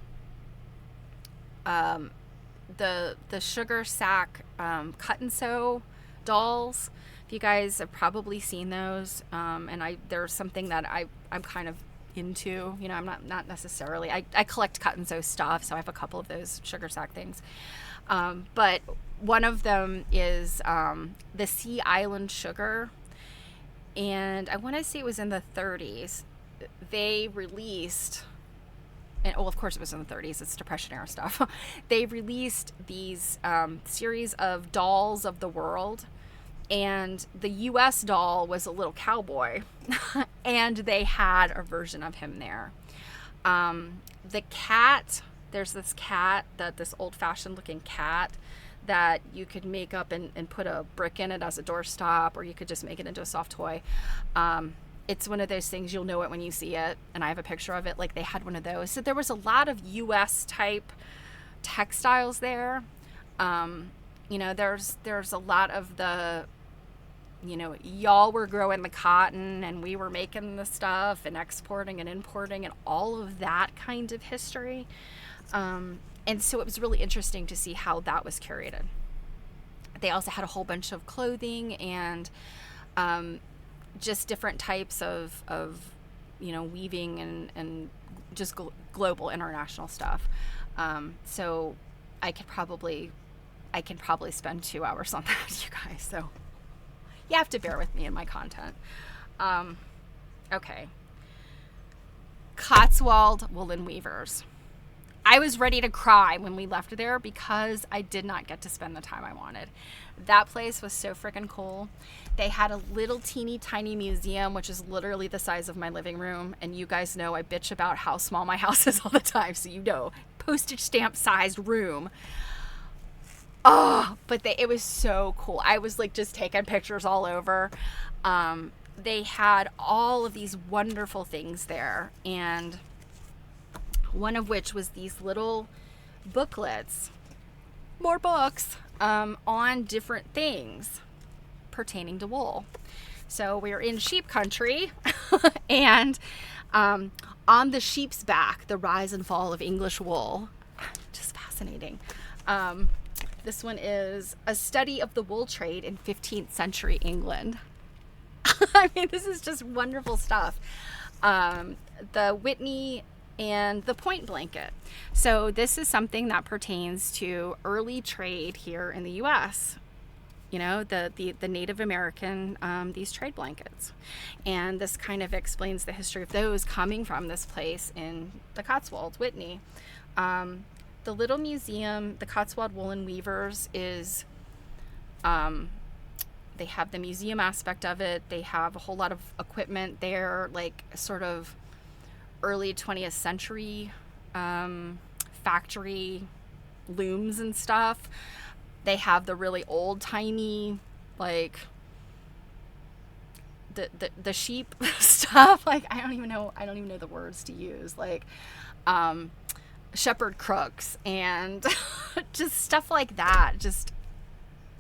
the sugar sack cut and sew dolls. If you guys have probably seen those, and there's something that I'm kind of into. You know, I'm not necessarily. I collect cut and sew stuff, so I have a couple of those sugar sack things. But one of them is the Sea Island sugar. And I want to say it was in the 30s. They released, and well, of course it was in the 30s. It's Depression era stuff. They released these series of dolls of the world. And the U.S. doll was a little cowboy. And they had a version of him there. The cat, there's this cat, this old-fashioned looking cat that you could make up and put a brick in it as a doorstop, or you could just make it into a soft toy. It's one of those things, you'll know it when you see it, and I have a picture of it. Like, they had one of those. So there was a lot of U.S. type textiles there. You know, there's a lot of the, you know, y'all were growing the cotton and we were making the stuff and exporting and importing and all of that kind of history. And so it was really interesting to see how that was curated. They also had a whole bunch of clothing and just different types of you know, weaving and just global international stuff. So I can probably spend 2 hours on that, you guys. So you have to bear with me in my content. Okay. Cotswold Woolen Weavers. I was ready to cry when we left there because I did not get to spend the time I wanted. That place was so freaking cool. They had a little teeny tiny museum, which is literally the size of my living room. And you guys know I bitch about how small my house is all the time. So you know, postage stamp sized room. Oh, but it was so cool. I was like just taking pictures all over. They had all of these wonderful things there. And one of which was these little booklets, more books, on different things pertaining to wool. So we're in sheep country, and on the sheep's back, the rise and fall of English wool. Just fascinating. This one is a study of the wool trade in 15th century England. I mean, this is just wonderful stuff. The Whitney and the point blanket. So this is something that pertains to early trade here in the U.S. You know, the Native American, these trade blankets. And this kind of explains the history of those coming from this place in the Cotswolds, Whitney. The little museum, the Cotswold Woolen Weavers, is, they have the museum aspect of it. They have a whole lot of equipment there, like sort of early 20th century factory looms and stuff. They have the really old timey, like the sheep stuff. Like I don't even know the words to use. Like shepherd crooks and just stuff like that. Just,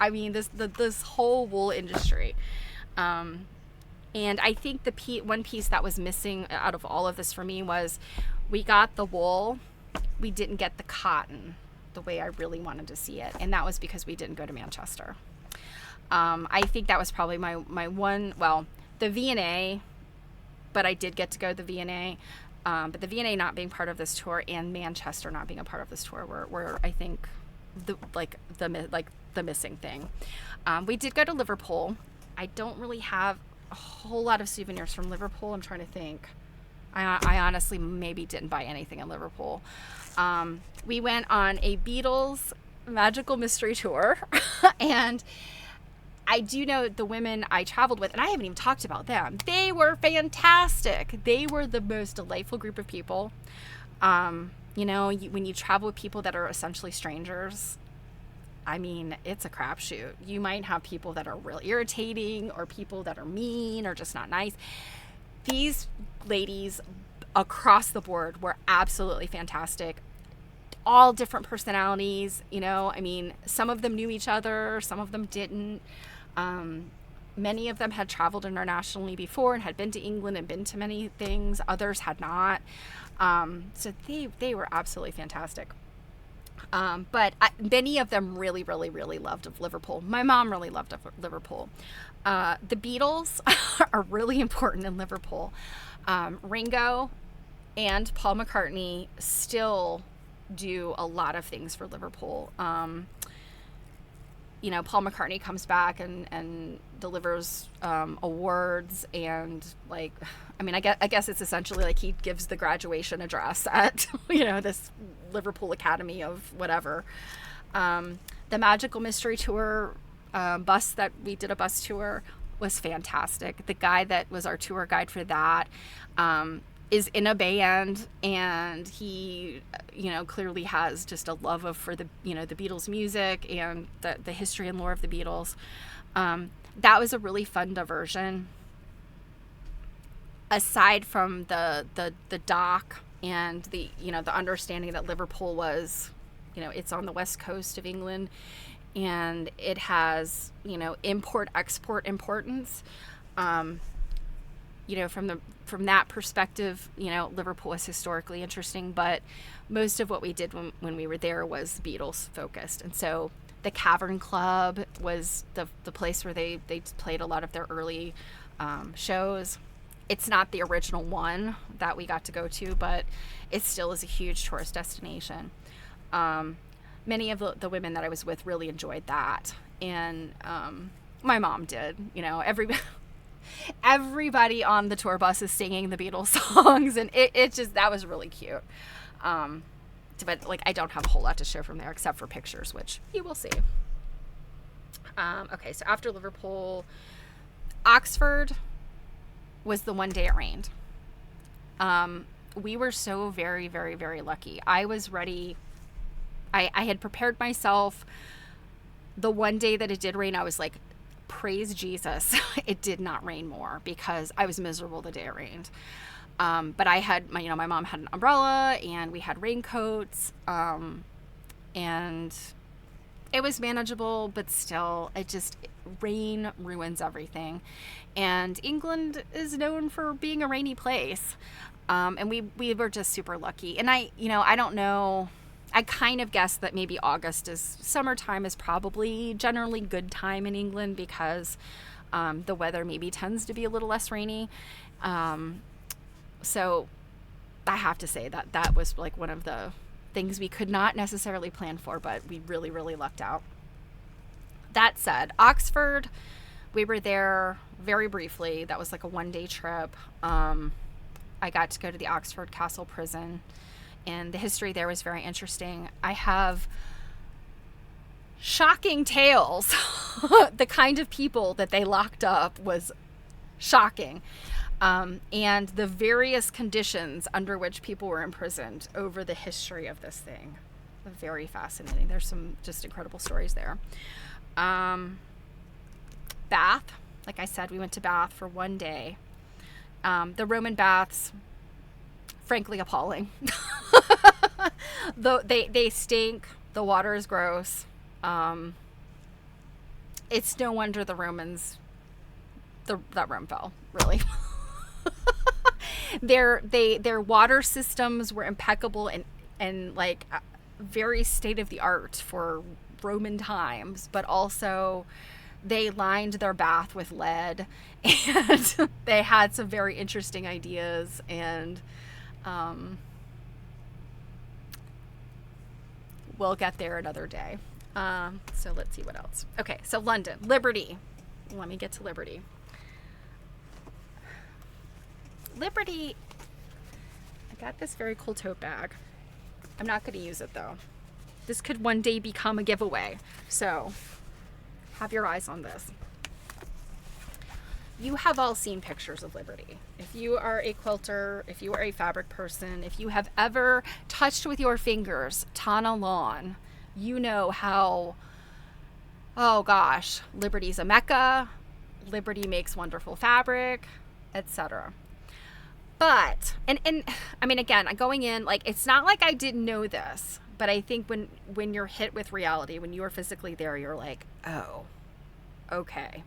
I mean, this whole wool industry. And I think one piece that was missing out of all of this for me was we got the wool, we didn't get the cotton the way I really wanted to see it. And that was because we didn't go to Manchester. I think that was probably my one, well, the V&A but I did get to go to the V&A. But the V&A not being part of this tour and Manchester not being a part of this tour were I think the missing thing. We did go to Liverpool. I don't really have a whole lot of souvenirs from Liverpool. I'm trying to think. I honestly maybe didn't buy anything in Liverpool. We went on a Beatles magical mystery tour, and I do know the women I traveled with, and I haven't even talked about them. They were fantastic. They were the most delightful group of people. You know, when you travel with people that are essentially strangers, I mean, it's a crapshoot. You might have people that are real irritating, or people that are mean, or just not nice. These ladies across the board were absolutely fantastic. All different personalities, you know. I mean, some of them knew each other, some of them didn't. Many of them had traveled internationally before and had been to England and been to many things. Others had not. So they were absolutely fantastic. But many of them really, really, really loved Liverpool. My mom really loved Liverpool. The Beatles are really important in Liverpool. Ringo and Paul McCartney still do a lot of things for Liverpool. You know, Paul McCartney comes back and delivers awards, and like, I mean, I guess it's essentially like he gives the graduation address at, you know, this Liverpool Academy of whatever. The Magical Mystery Tour bus that we did, a bus tour, was fantastic. The guy that was our tour guide for that is in a band, and he, you know, clearly has just a love for the, you know, the Beatles music and the history and lore of the Beatles. That was a really fun diversion. Aside from the dock and the, you know, the understanding that Liverpool was, you know, it's on the west coast of England, and it has, you know, import-export importance. You know, from that perspective, you know, Liverpool was historically interesting, but most of what we did when we were there was Beatles focused. And so the Cavern Club was the place where they played a lot of their early shows. It's not the original one that we got to go to, but it still is a huge tourist destination. Many of the women that I was with really enjoyed that. And my mom did. You know, everybody on the tour bus is singing the Beatles songs, and it just, that was really cute. But like, I don't have a whole lot to share from there except for pictures, which you will see. Okay, so after Liverpool, Oxford was the one day it rained. We were so very, very, very lucky. I was ready. I had prepared myself. The one day that it did rain, I was like, praise Jesus, it did not rain more, because I was miserable the day it rained. But I had my mom had an umbrella, and we had raincoats, and it was manageable, but still, rain ruins everything. And England is known for being a rainy place. And we were just super lucky. And I don't know, I kind of guess that maybe summertime is probably generally good time in England, because the weather maybe tends to be a little less rainy. So I have to say that was like one of the things we could not necessarily plan for, but we really, really lucked out. That said, Oxford, we were there very briefly. That was like a one-day trip. I got to go to the Oxford Castle Prison, and the history there was very interesting. I have shocking tales. The kind of people that they locked up was shocking. And the various conditions under which people were imprisoned over the history of this thing. Very fascinating. There's some just incredible stories there. Bath. Like I said, we went to Bath for one day. The Roman baths, frankly, appalling. They stink. The water is gross. It's no wonder the Romans, that Rome fell, really. Their water systems were impeccable and like very state of the art for Roman times, but also They lined their bath with lead, and they had some very interesting ideas, and we'll get there another day. So let's see what else. Okay, so London, Liberty. Let me get to Liberty. Liberty, I got this very cool tote bag. I'm not going to use it though. This could one day become a giveaway. So have your eyes on this. You have all seen pictures of Liberty. If you are a quilter, if you are a fabric person, if you have ever touched with your fingers Tana lawn, you know how, oh gosh, Liberty's a mecca. Liberty makes wonderful fabric, etc. But, and I mean, again, going in, like, it's not like I didn't know this, but I think when you're hit with reality, when you are physically there, you're like, oh, okay.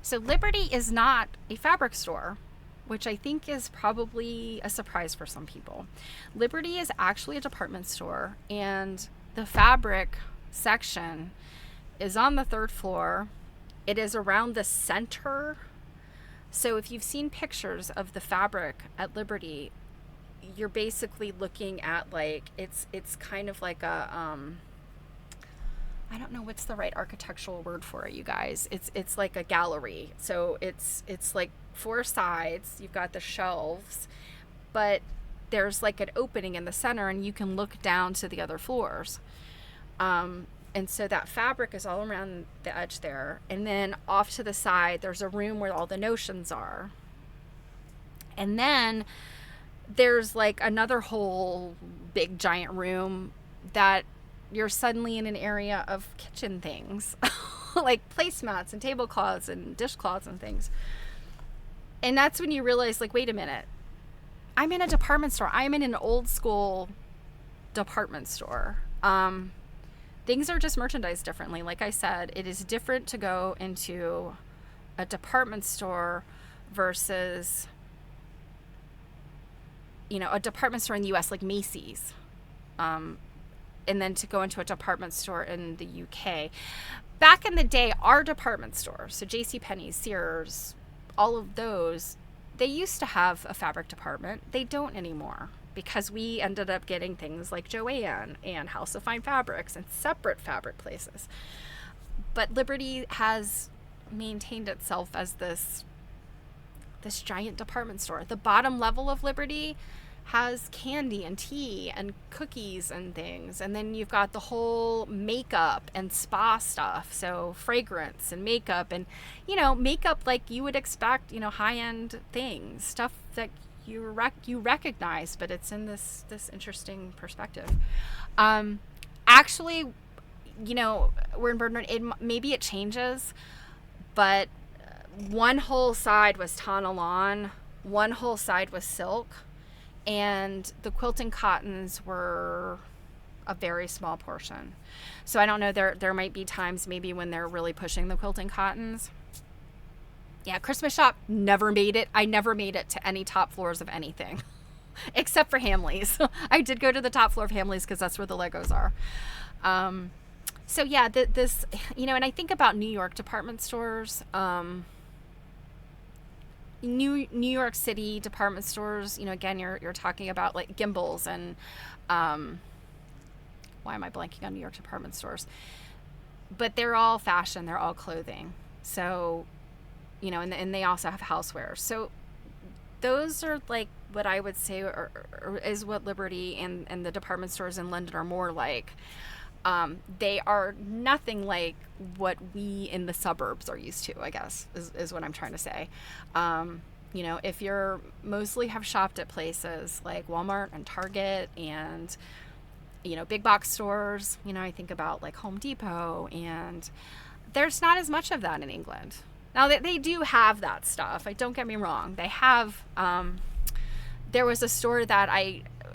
So Liberty is not a fabric store, which I think is probably a surprise for some people. Liberty is actually a department store, and the fabric section is on the 3rd floor. It is around the center. So if you've seen pictures of the fabric at Liberty, you're basically looking at, like, it's kind of like a I don't know what's the right architectural word for it, you guys. It's like a gallery. So it's like 4 sides. You've got the shelves, but there's like an opening in the center, and you can look down to the other floors. And so that fabric is all around the edge there. And then off to the side, there's a room where all the notions are. And then there's like another whole big giant room that you're suddenly in an area of kitchen things, like placemats and tablecloths and dishcloths and things. And that's when you realize, like, wait a minute, I'm in a department store. I'm in an old school department store. Things are just merchandised differently. Like I said, it is different to go into a department store versus, you know, a department store in the US like Macy's. And then to go into a department store in the UK. Back in the day, our department stores, so JCPenney's, Sears, all of those, they used to have a fabric department. They don't anymore, because we ended up getting things like Joann and House of Fine Fabrics and separate fabric places. But Liberty has maintained itself as this giant department store. The bottom level of Liberty has candy and tea and cookies and things. And then you've got the whole makeup and spa stuff. So fragrance and makeup and, you know, makeup like you would expect, you know, high-end things, stuff that you recognize, but it's in this interesting perspective. Actually, you know, we're in Bernard, maybe it changes, but one whole side was Tana lawn, one whole side was silk, and the quilting cottons were a very small portion. So I don't know, there might be times maybe when they're really pushing the quilting cottons. Yeah, Christmas shop, never made it. I never made it to any top floors of anything, except for Hamley's. I did go to the top floor of Hamley's because that's where the Legos are. So yeah, this, you know, and I think about New York department stores, New York City department stores, you know, again, you're talking about like Gimbels and, why am I blanking on New York department stores? But they're all fashion, they're all clothing. So, you know, and they also have housewares. So those are like what I would say is what Liberty and the department stores in London are more like. They are nothing like what we in the suburbs are used to, I guess, is what I'm trying to say. You know, if you're mostly have shopped at places like Walmart and Target and, you know, big box stores, you know, I think about like Home Depot, and there's not as much of that in England. Now, they do have that stuff. Don't get me wrong. They have, there was a store that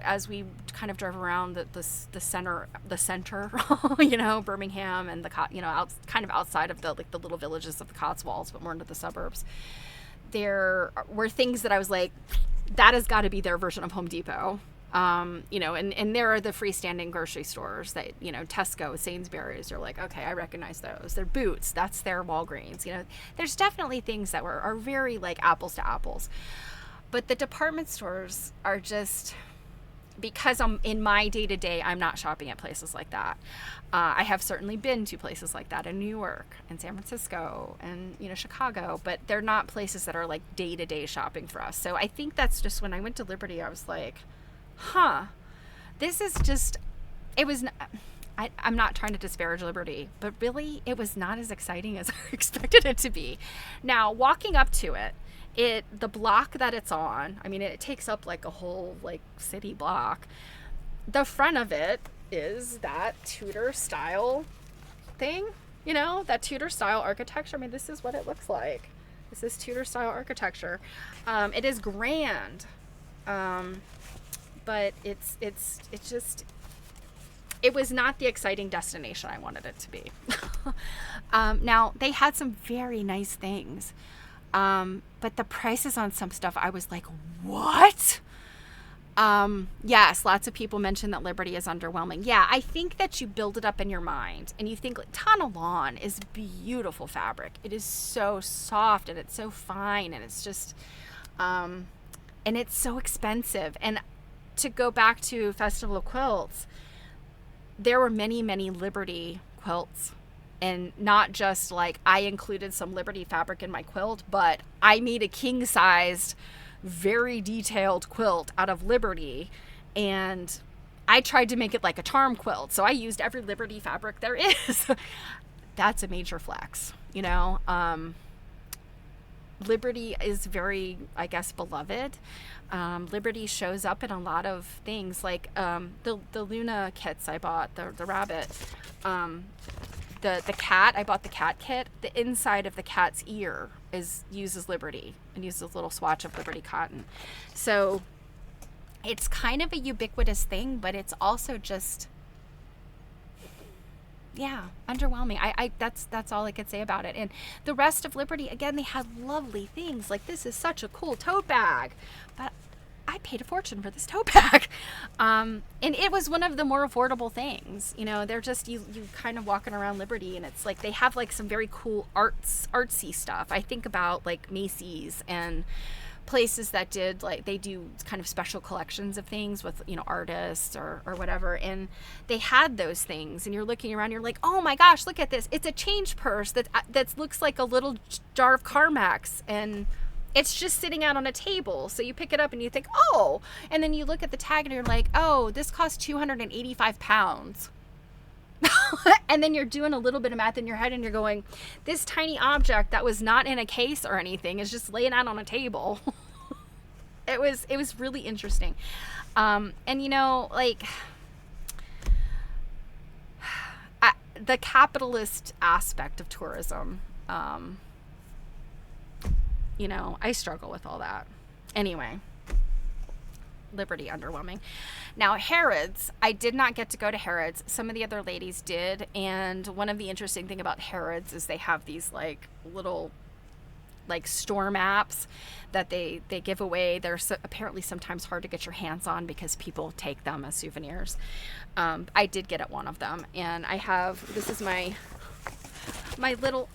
as we kind of drove around the center, you know, Birmingham and you know, kind of outside of the little villages of the Cotswolds, but more into the suburbs, there were things that I was like, that has got to be their version of Home Depot. You know, and there are the freestanding grocery stores that, you know, Tesco, Sainsbury's, you're like, okay, I recognize those. They're Boots, that's their Walgreens. You know, there's definitely things that are very like apples to apples. But the department stores are just, because I'm in my day-to-day, I'm not shopping at places like that. I have certainly been to places like that in New York and San Francisco and, you know, Chicago, but they're not places that are like day-to-day shopping for us. So I think that's just, when I went to Liberty, I was like, this is just, it was, I'm not trying to disparage Liberty, but really it was not as exciting as I expected it to be. Now, walking up to it, the block that it's on, I mean, it takes up like a whole like city block. The front of it is that Tudor style thing, you know, that Tudor style architecture. I mean, this is what it looks like. This is Tudor style architecture. It is grand. But it was not the exciting destination I wanted it to be. Now, they had some very nice things. But the prices on some stuff, I was like, what? Yes, lots of people mention that Liberty is underwhelming. Yeah, I think that you build it up in your mind and you think like, Tana Lawn is beautiful fabric. It is so soft and it's so fine and it's just, and it's so expensive. And to go back to Festival of Quilts, there were many, many Liberty quilts. And not just like I included some Liberty fabric in my quilt, but I made a king-sized, very detailed quilt out of Liberty. And I tried to make it like a charm quilt. So I used every Liberty fabric there is. That's a major flex, you know. Liberty is very, I guess, beloved. Liberty shows up in a lot of things, like the Luna kits I bought, the rabbit. The cat, I bought the cat kit. The inside of the cat's ear uses Liberty and uses a little swatch of Liberty cotton. So it's kind of a ubiquitous thing, but it's also just, yeah, underwhelming. That's all I could say about it. And the rest of Liberty, again, they had lovely things. Like, this is such a cool tote bag, but I paid a fortune for this tote bag. And it was one of the more affordable things. You know, they're just, you kind of walking around Liberty and it's like, they have like some very cool artsy stuff. I think about like Macy's and places that did like, they do kind of special collections of things with, you know, artists or whatever. And they had those things and you're looking around, you're like, oh my gosh, look at this. It's a change purse that looks like a little jar of Carmex and it's just sitting out on a table. So you pick it up and you think, oh, and then you look at the tag and you're like, oh, this costs 285 pounds. And then you're doing a little bit of math in your head and you're going, this tiny object that was not in a case or anything is just laying out on a table. It was really interesting. And you know, like, the capitalist aspect of tourism, you know, I struggle with all that. Anyway, Liberty, underwhelming. Now, Harrods, I did not get to go to Harrods. Some of the other ladies did. And one of the interesting thing about Harrods is they have these like little like store maps that they give away. They're apparently sometimes hard to get your hands on because people take them as souvenirs. I did get at one of them, and I have, this is my little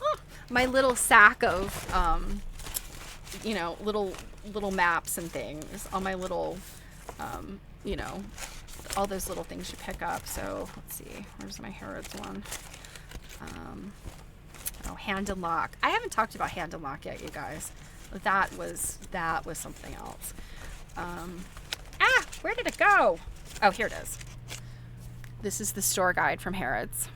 sack of you know, little maps and things on my little, you know, all those little things you pick up. So let's see, where's my Harrods one? Hand and Lock. I haven't talked about Hand and Lock yet, you guys. That was something else. Where did it go? Oh, here it is. This is the store guide from Harrods.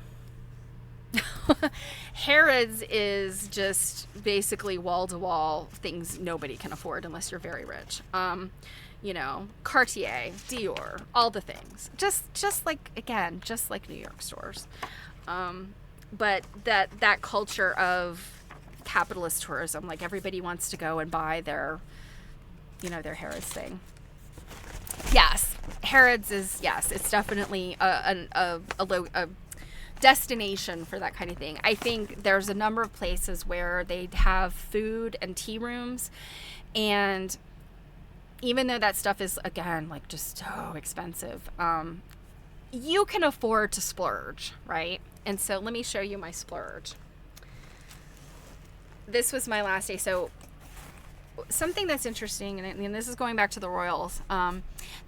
Harrods is just basically wall-to-wall things nobody can afford unless you're very rich. You know, Cartier, Dior, all the things. Just like, again, just like New York stores. But that culture of capitalist tourism, like everybody wants to go and buy their, you know, their Harrods thing. Yes, Harrods is, yes, it's definitely a destination for that kind of thing. I think there's a number of places where they have food and tea rooms, and even though that stuff is, again, like just so expensive, you can afford to splurge, right? And so let me show you my splurge. This was my last day. So something that's interesting, and this is going back to the royals,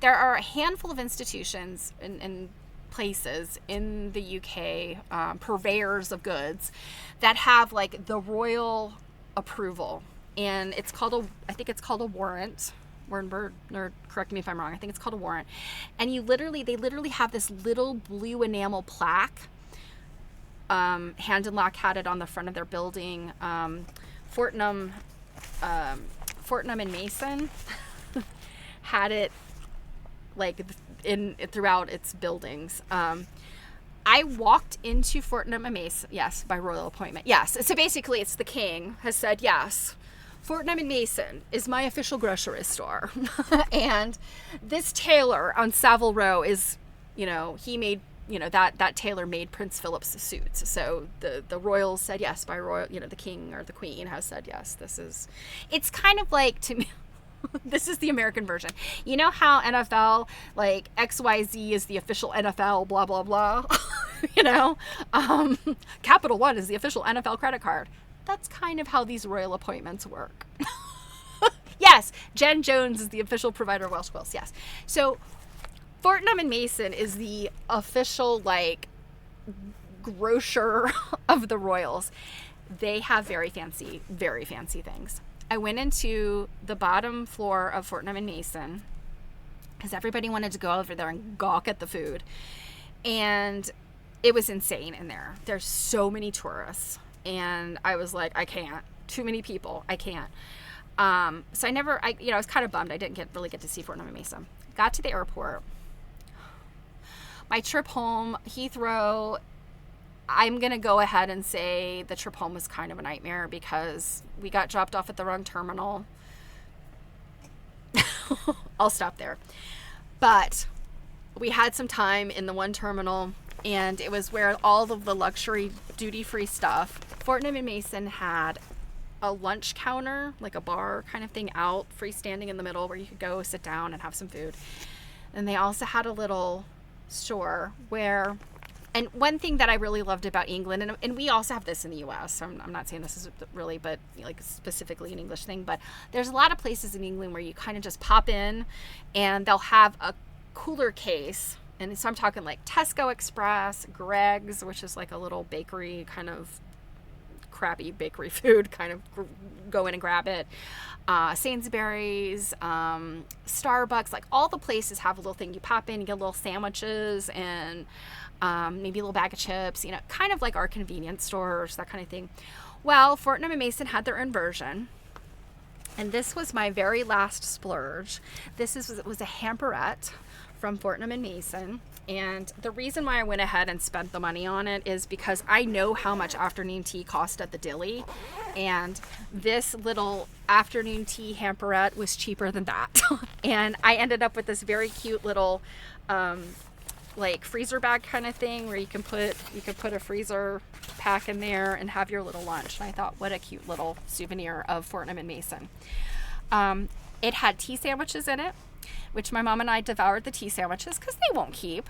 there are a handful of institutions and places in the UK, purveyors of goods, that have like the royal approval, and it's called I think it's called a warrant. Wernberg, or correct me if I'm wrong, I think it's called a warrant. And they literally have this little blue enamel plaque. Hand and Lock had it on the front of their building. Fortnum and Mason had it like throughout its buildings. I walked into Fortnum and Mason, yes, by royal appointment. Yes, so basically it's the king has said, yes, Fortnum and Mason is my official grocery store. And this tailor on Savile Row is, he made, that tailor made Prince Philip's suits. So the royals said yes by royal, the king or the queen has said yes. It's kind of like, to me, this is the American version. You know how NFL, like XYZ is the official NFL, blah, blah, blah. Capital One is the official NFL credit card. That's kind of how these royal appointments work. Yes, Jen Jones is the official provider of Welsh quilts. Yes. So Fortnum and Mason is the official, like, grocer of the royals. They have very fancy things. I went into the bottom floor of Fortnum and Mason because everybody wanted to go over there and gawk at the food. And it was insane in there. There's so many tourists. And I was like, I can't. Too many people. I can't. So I was kind of bummed I didn't really get to see Fortnum and Mason. Got to the airport. My trip home, Heathrow, I'm going to go ahead and say the trip home was kind of a nightmare because we got dropped off at the wrong terminal. I'll stop there. But we had some time in the one terminal, and it was where all of the luxury duty-free stuff. Fortnum and Mason had a lunch counter, like a bar kind of thing out, freestanding in the middle where you could go sit down and have some food. And they also had a little store where, and one thing that I really loved about England, and we also have this in the US, so I'm not saying this is really, but like specifically an English thing, but there's a lot of places in England where you kind of just pop in and they'll have a cooler case. And so I'm talking like Tesco Express, Greg's, which is like a little bakery, kind of crappy bakery food, kind of go in and grab it. Sainsbury's, Starbucks, like all the places have a little thing. You pop in, you get little sandwiches and maybe a little bag of chips, kind of like our convenience stores, that kind of thing. Well, Fortnum and Mason had their own version. And this was my very last splurge. It was a hamperette from Fortnum and Mason. And the reason why I went ahead and spent the money on it is because I know how much afternoon tea cost at the Dilly. And this little afternoon tea hamperette was cheaper than that. And I ended up with this very cute little like freezer bag kind of thing where you could put a freezer pack in there and have your little lunch. And I thought, what a cute little souvenir of Fortnum and Mason. It had tea sandwiches in it, which my mom and I devoured the tea sandwiches because they won't keep.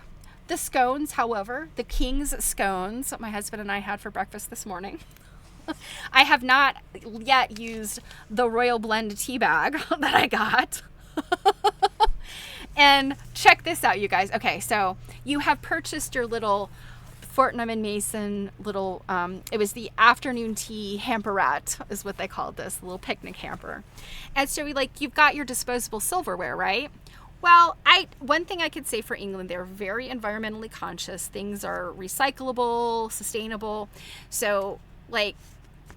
The scones, however, the King's scones, my husband and I had for breakfast this morning. I have not yet used the Royal Blend tea bag that I got. And check this out, you guys. Okay, so you have purchased your little Fortnum and Mason little, it was the afternoon tea hamperette is what they called this, the little picnic hamper. And so you've got your disposable silverware, right? Well, one thing I could say for England, they're very environmentally conscious. Things are recyclable, sustainable. So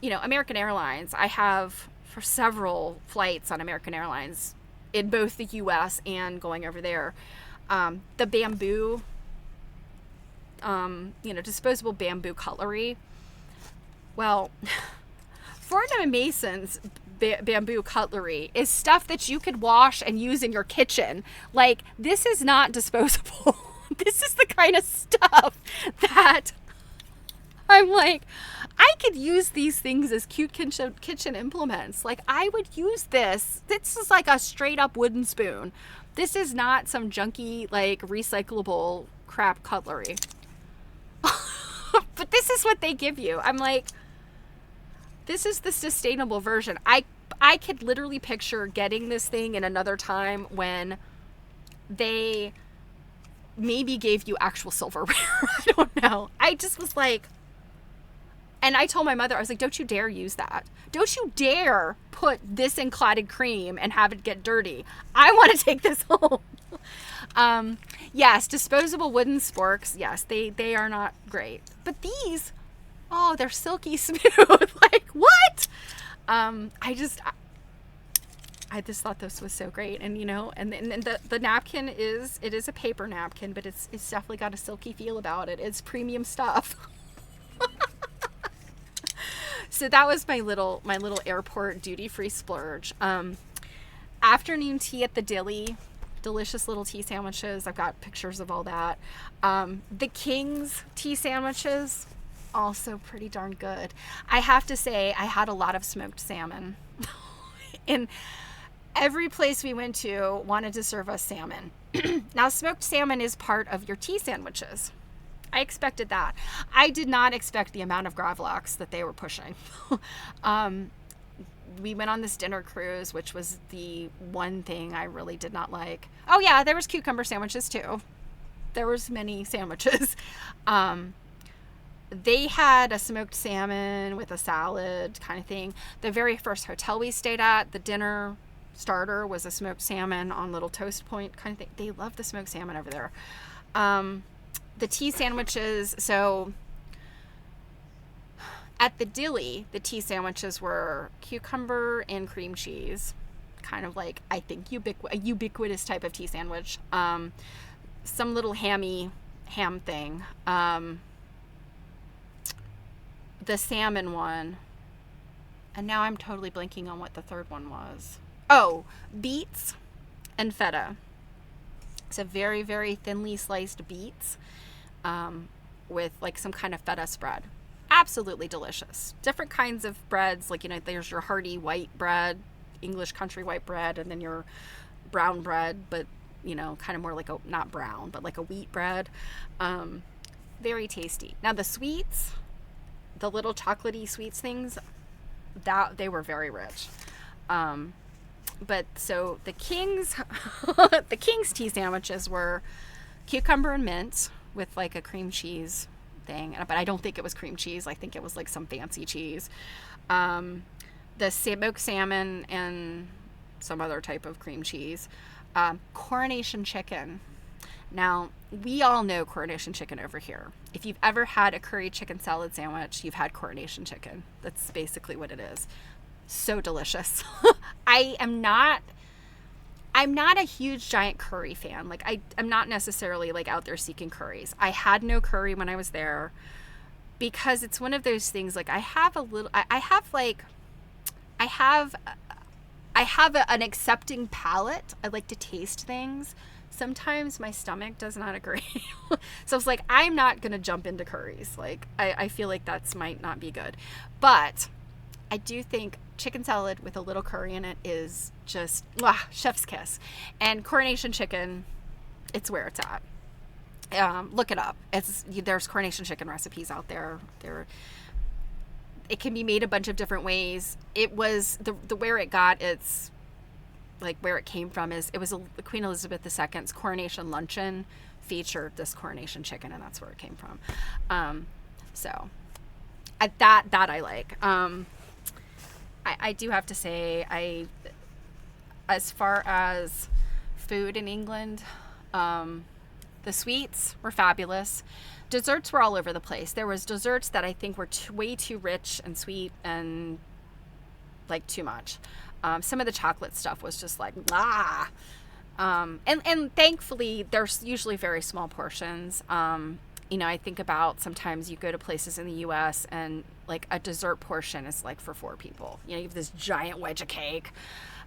American Airlines, I have for several flights on American Airlines in both the US and going over there, the bamboo, disposable bamboo cutlery. Well, Fortnum and Mason's bamboo cutlery is stuff that you could wash and use in your kitchen. Like, this is not disposable. This is the kind of stuff that I'm like, I could use these things as cute kitchen implements. Like, I would use this. This is like a straight up wooden spoon. This is not some junky, like, recyclable crap cutlery. But this is what they give you. I'm like, this is the sustainable version. I could literally picture getting this thing in another time when they maybe gave you actual silverware. I don't know. I just was like, and I told my mother, I was like, don't you dare use that. Don't you dare put this in clotted cream and have it get dirty. I want to take this home. Yes, disposable wooden sporks. Yes, they are not great. But these, oh, they're silky smooth. Like, what? I just thought this was so great. And, you know, and the napkin it is a paper napkin, but it's definitely got a silky feel about it. It's premium stuff. So that was my little airport duty-free splurge. Afternoon tea at the Dilly. Delicious little tea sandwiches. I've got pictures of all that. The King's tea sandwiches, also pretty darn good. I have to say, I had a lot of smoked salmon. And every place we went to wanted to serve us salmon. Now, smoked salmon is part of your tea sandwiches. I expected that. I did not expect the amount of gravlax that they were pushing. We went on this dinner cruise, which was the one thing I really did not like. Oh yeah, there was cucumber sandwiches too. There was many sandwiches. They had a smoked salmon with a salad kind of thing. The very first hotel we stayed at, the dinner starter was a smoked salmon on little toast point kind of thing. They love the smoked salmon over there. The tea sandwiches, so at the Dilly, the tea sandwiches were cucumber and cream cheese, kind of like, I think, a ubiquitous type of tea sandwich. Some little ham thing. The salmon one, and now I'm totally blanking on what the third one was. Oh, beets and feta. It's a very, very thinly sliced beets with like some kind of feta spread. Absolutely delicious. Different kinds of breads, like, you know, there's your hearty white bread, English country white bread, and then your brown bread, but, you know, kind of more like not brown, but like a wheat bread. Very tasty. Now the sweets, the little chocolatey sweets things, that they were very rich. But so the King's tea sandwiches were cucumber and mint with like a cream cheese thing, but I don't think it was cream cheese. I think it was like some fancy cheese. The smoked salmon and some other type of cream cheese. Coronation chicken. Now, we all know Coronation chicken over here. If you've ever had a curry chicken salad sandwich, you've had Coronation chicken. That's basically what it is. So delicious. I'm not a huge giant curry fan. Like, I'm not necessarily like out there seeking curries. I had no curry when I was there because it's one of those things, like, I have an accepting palate. I like to taste things. Sometimes my stomach does not agree. So it's like, I'm not going to jump into curries. Like, I feel like that's might not be good. But I do think chicken salad with a little curry in it is just chef's kiss. And Coronation chicken, it's where it's at. Look it up. There's Coronation chicken recipes out there. It can be made a bunch of different ways. It was the where it got its, like, where it came from is, it was Queen Elizabeth II's coronation luncheon featured this Coronation chicken, and that's where it came from. So that I like. I do have to say, as far as food in England, the sweets were fabulous. Desserts were all over the place. There was desserts that I think were way too rich and sweet and like too much. Some of the chocolate stuff was just like, and thankfully there's usually very small portions. You know, I think about sometimes you go to places in the U.S. and like a dessert portion is like for 4 people. You know, you have this giant wedge of cake.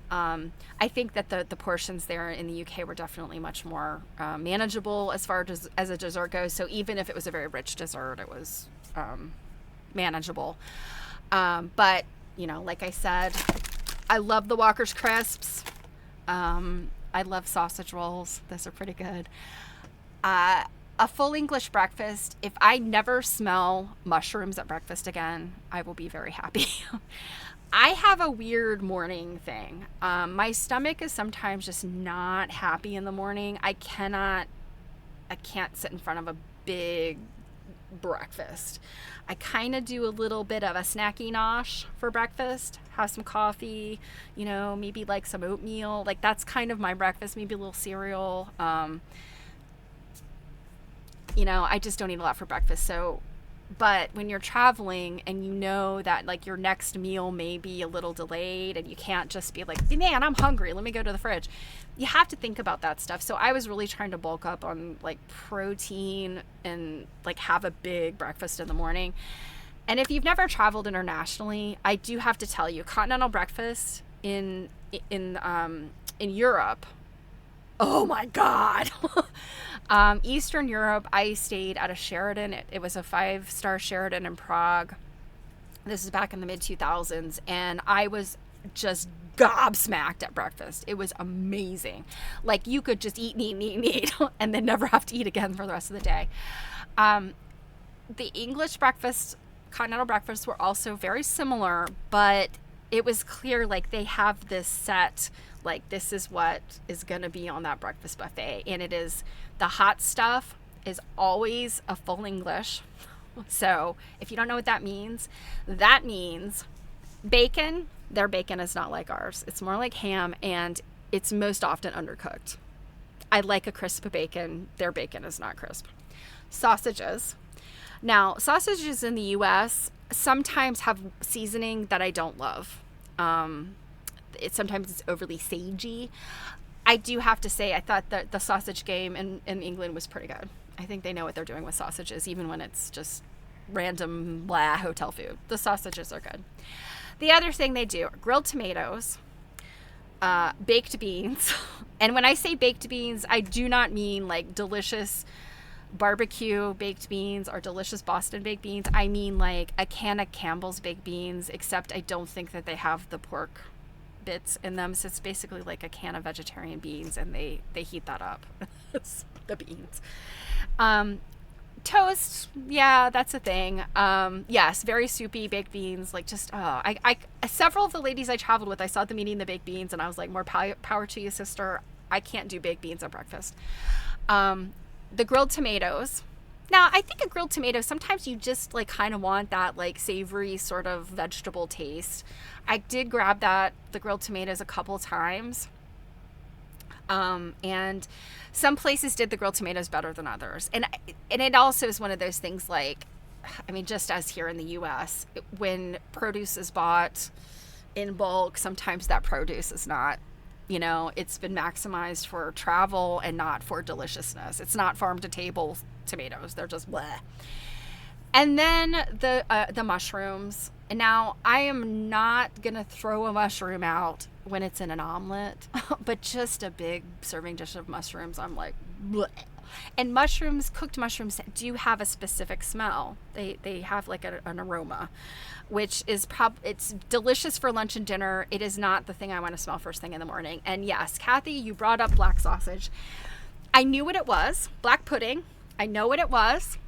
I think that the portions there in the U.K. were definitely much more manageable as far as a dessert goes. So even if it was a very rich dessert, it was manageable. But, you know, like I said, I love the Walker's Crisps. I love sausage rolls. Those are pretty good. A full English breakfast, if I never smell mushrooms at breakfast again, I will be very happy. I have a weird morning thing. My stomach is sometimes just not happy in the morning. I can't sit in front of a big breakfast. I kind of do a little bit of a snacky nosh for breakfast, have some coffee, you know, maybe like some oatmeal. Like that's kind of my breakfast, maybe a little cereal. You know, I just don't eat a lot for breakfast. So, but when you're traveling and you know that like your next meal may be a little delayed and you can't just be like, man, I'm hungry, let me go to the fridge. You have to think about that stuff. So I was really trying to bulk up on like protein and like have a big breakfast in the morning. And if you've never traveled internationally, I do have to tell you, continental breakfast in Europe, oh my God. Eastern Europe, I stayed at a Sheraton. It was a 5-star Sheraton in Prague. This is back in the mid 2000s. And I was just gobsmacked at breakfast. It was amazing. Like you could just eat and then never have to eat again for the rest of the day. The English breakfast, continental breakfasts were also very similar, but it was clear like they have this set, like this is what is going to be on that breakfast buffet. And it is, the hot stuff is always a full English. So if you don't know what that means bacon. Their bacon is not like ours. It's more like ham, and it's most often undercooked. I like a crisp bacon. Their bacon is not crisp. Sausages. Now, sausages in the U.S. sometimes have seasoning that I don't love. Sometimes it's overly sagey. I do have to say, I thought that the sausage game in England was pretty good. I think they know what they're doing with sausages, even when it's just random blah hotel food. The sausages are good. The other thing they do are grilled tomatoes, baked beans. And when I say baked beans, I do not mean like delicious barbecue baked beans or delicious Boston baked beans. I mean like a can of Campbell's baked beans, except I don't think that they have the pork bits in them. So it's basically like a can of vegetarian beans, and they heat that up. The beans. Toast, yeah, that's a thing. Yes, very soupy baked beans. Like just, I several of the ladies I traveled with, I saw them eating the baked beans, and I was like, more power to you, sister. I can't do baked beans at breakfast. The grilled tomatoes. Now, I think a grilled tomato, sometimes you just like kind of want that like savory sort of vegetable taste. I did grab the grilled tomatoes a couple times. And some places did the grilled tomatoes better than others. And it also is one of those things like, I mean, just as here in the US, when produce is bought in bulk, sometimes that produce is not, you know, it's been maximized for travel and not for deliciousness. It's not farm to table tomatoes. They're just bleh. And then the mushrooms. And now I am not going to throw a mushroom out when it's in an omelet, but just a big serving dish of mushrooms, I'm like, bleh. And mushrooms, cooked mushrooms, do have a specific smell. They have like an aroma, which is it's delicious for lunch and dinner. It is not the thing I want to smell first thing in the morning. And yes, Kathy, you brought up black sausage. I knew what it was. Black pudding. I know what it was.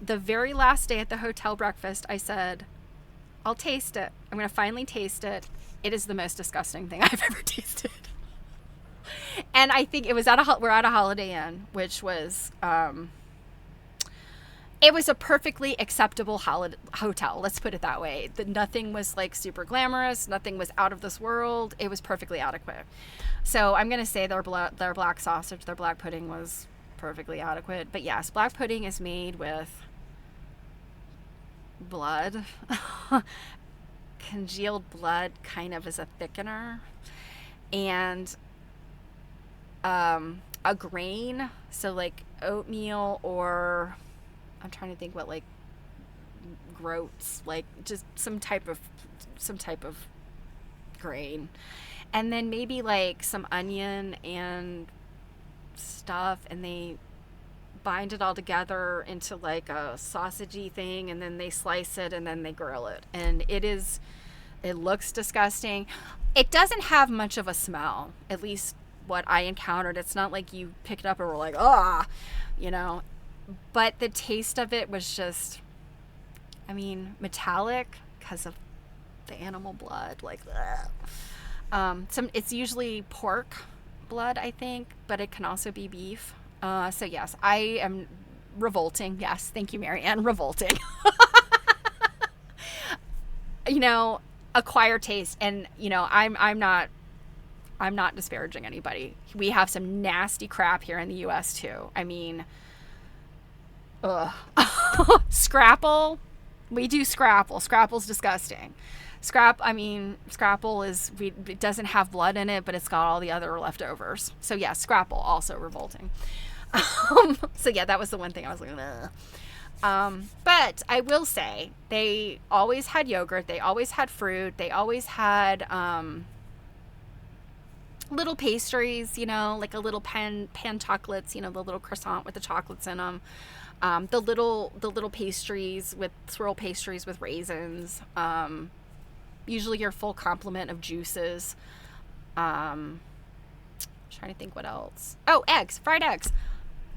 The very last day at the hotel breakfast, I said, I'll taste it. I'm going to finally taste it. It is the most disgusting thing I've ever tasted. And I think it was we're at a Holiday Inn, which was, it was a perfectly acceptable hotel. Let's put it that way. Nothing was like super glamorous. Nothing was out of this world. It was perfectly adequate. So I'm going to say their black sausage, their black pudding was perfectly adequate. But yes, black pudding is made with blood. Congealed blood kind of as a thickener, and a grain, so like oatmeal, or I'm trying to think what, like groats, like just some type of grain, and then maybe like some onion and stuff, and they bind it all together into like a sausagey thing, and then they slice it and then they grill it. And it looks disgusting. It doesn't have much of a smell, at least what I encountered. It's not like you pick it up and we're like, ah, you know. But the taste of it was just, I mean, metallic because of the animal blood. Like, it's usually pork blood, I think, but it can also be beef. So yes, I am revolting. Yes, thank you, Marianne. Revolting. You know, acquired taste, and you know, I'm not disparaging anybody. We have some nasty crap here in the U.S. too. I mean, Scrapple. We do Scrapple. Scrapple's disgusting. Scrapple it doesn't have blood in it, but it's got all the other leftovers. So yeah, Scrapple also revolting. So yeah, that was the one thing I was like, ugh. But I will say they always had yogurt. They always had fruit. They always had little pastries, you know, like a little pan chocolates, you know, the little croissant with the chocolates in them. The little pastries with swirl pastries with raisins. Usually your full complement of juices. Trying to think what else. Oh, eggs, fried eggs.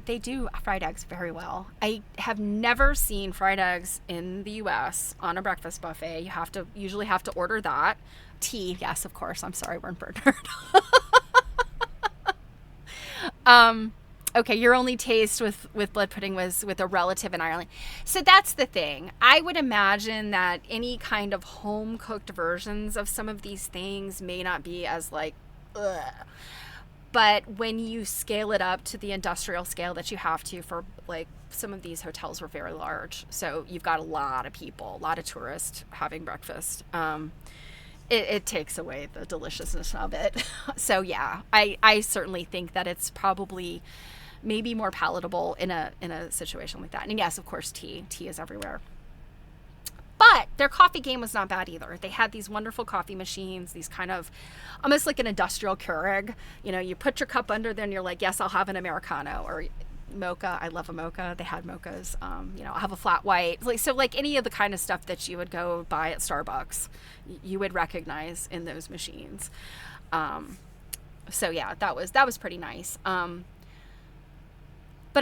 They do fried eggs very well. I have never seen fried eggs in the U.S. on a breakfast buffet. You usually have to order that. Tea, yes, of course. I'm sorry, we're in Bernard. Okay, your only taste with blood pudding was with a relative in Ireland. So that's the thing. I would imagine that any kind of home-cooked versions of some of these things may not be as like, ugh. But when you scale it up to the industrial scale that you have to for, like, some of these hotels were very large. So you've got a lot of people, a lot of tourists having breakfast. It takes away the deliciousness of it. So yeah, I certainly think that it's probably maybe more palatable in a situation like that. And yes, of course, tea is everywhere. But their coffee game was not bad either. They had these wonderful coffee machines, these kind of almost like an industrial Keurig. You know, you put your cup under there and you're like, yes, I'll have an Americano or mocha. I love a mocha. They had mochas. You know, I'll have a flat white. So like any of the kind of stuff that you would go buy at Starbucks, you would recognize in those machines. So yeah, that was pretty nice. But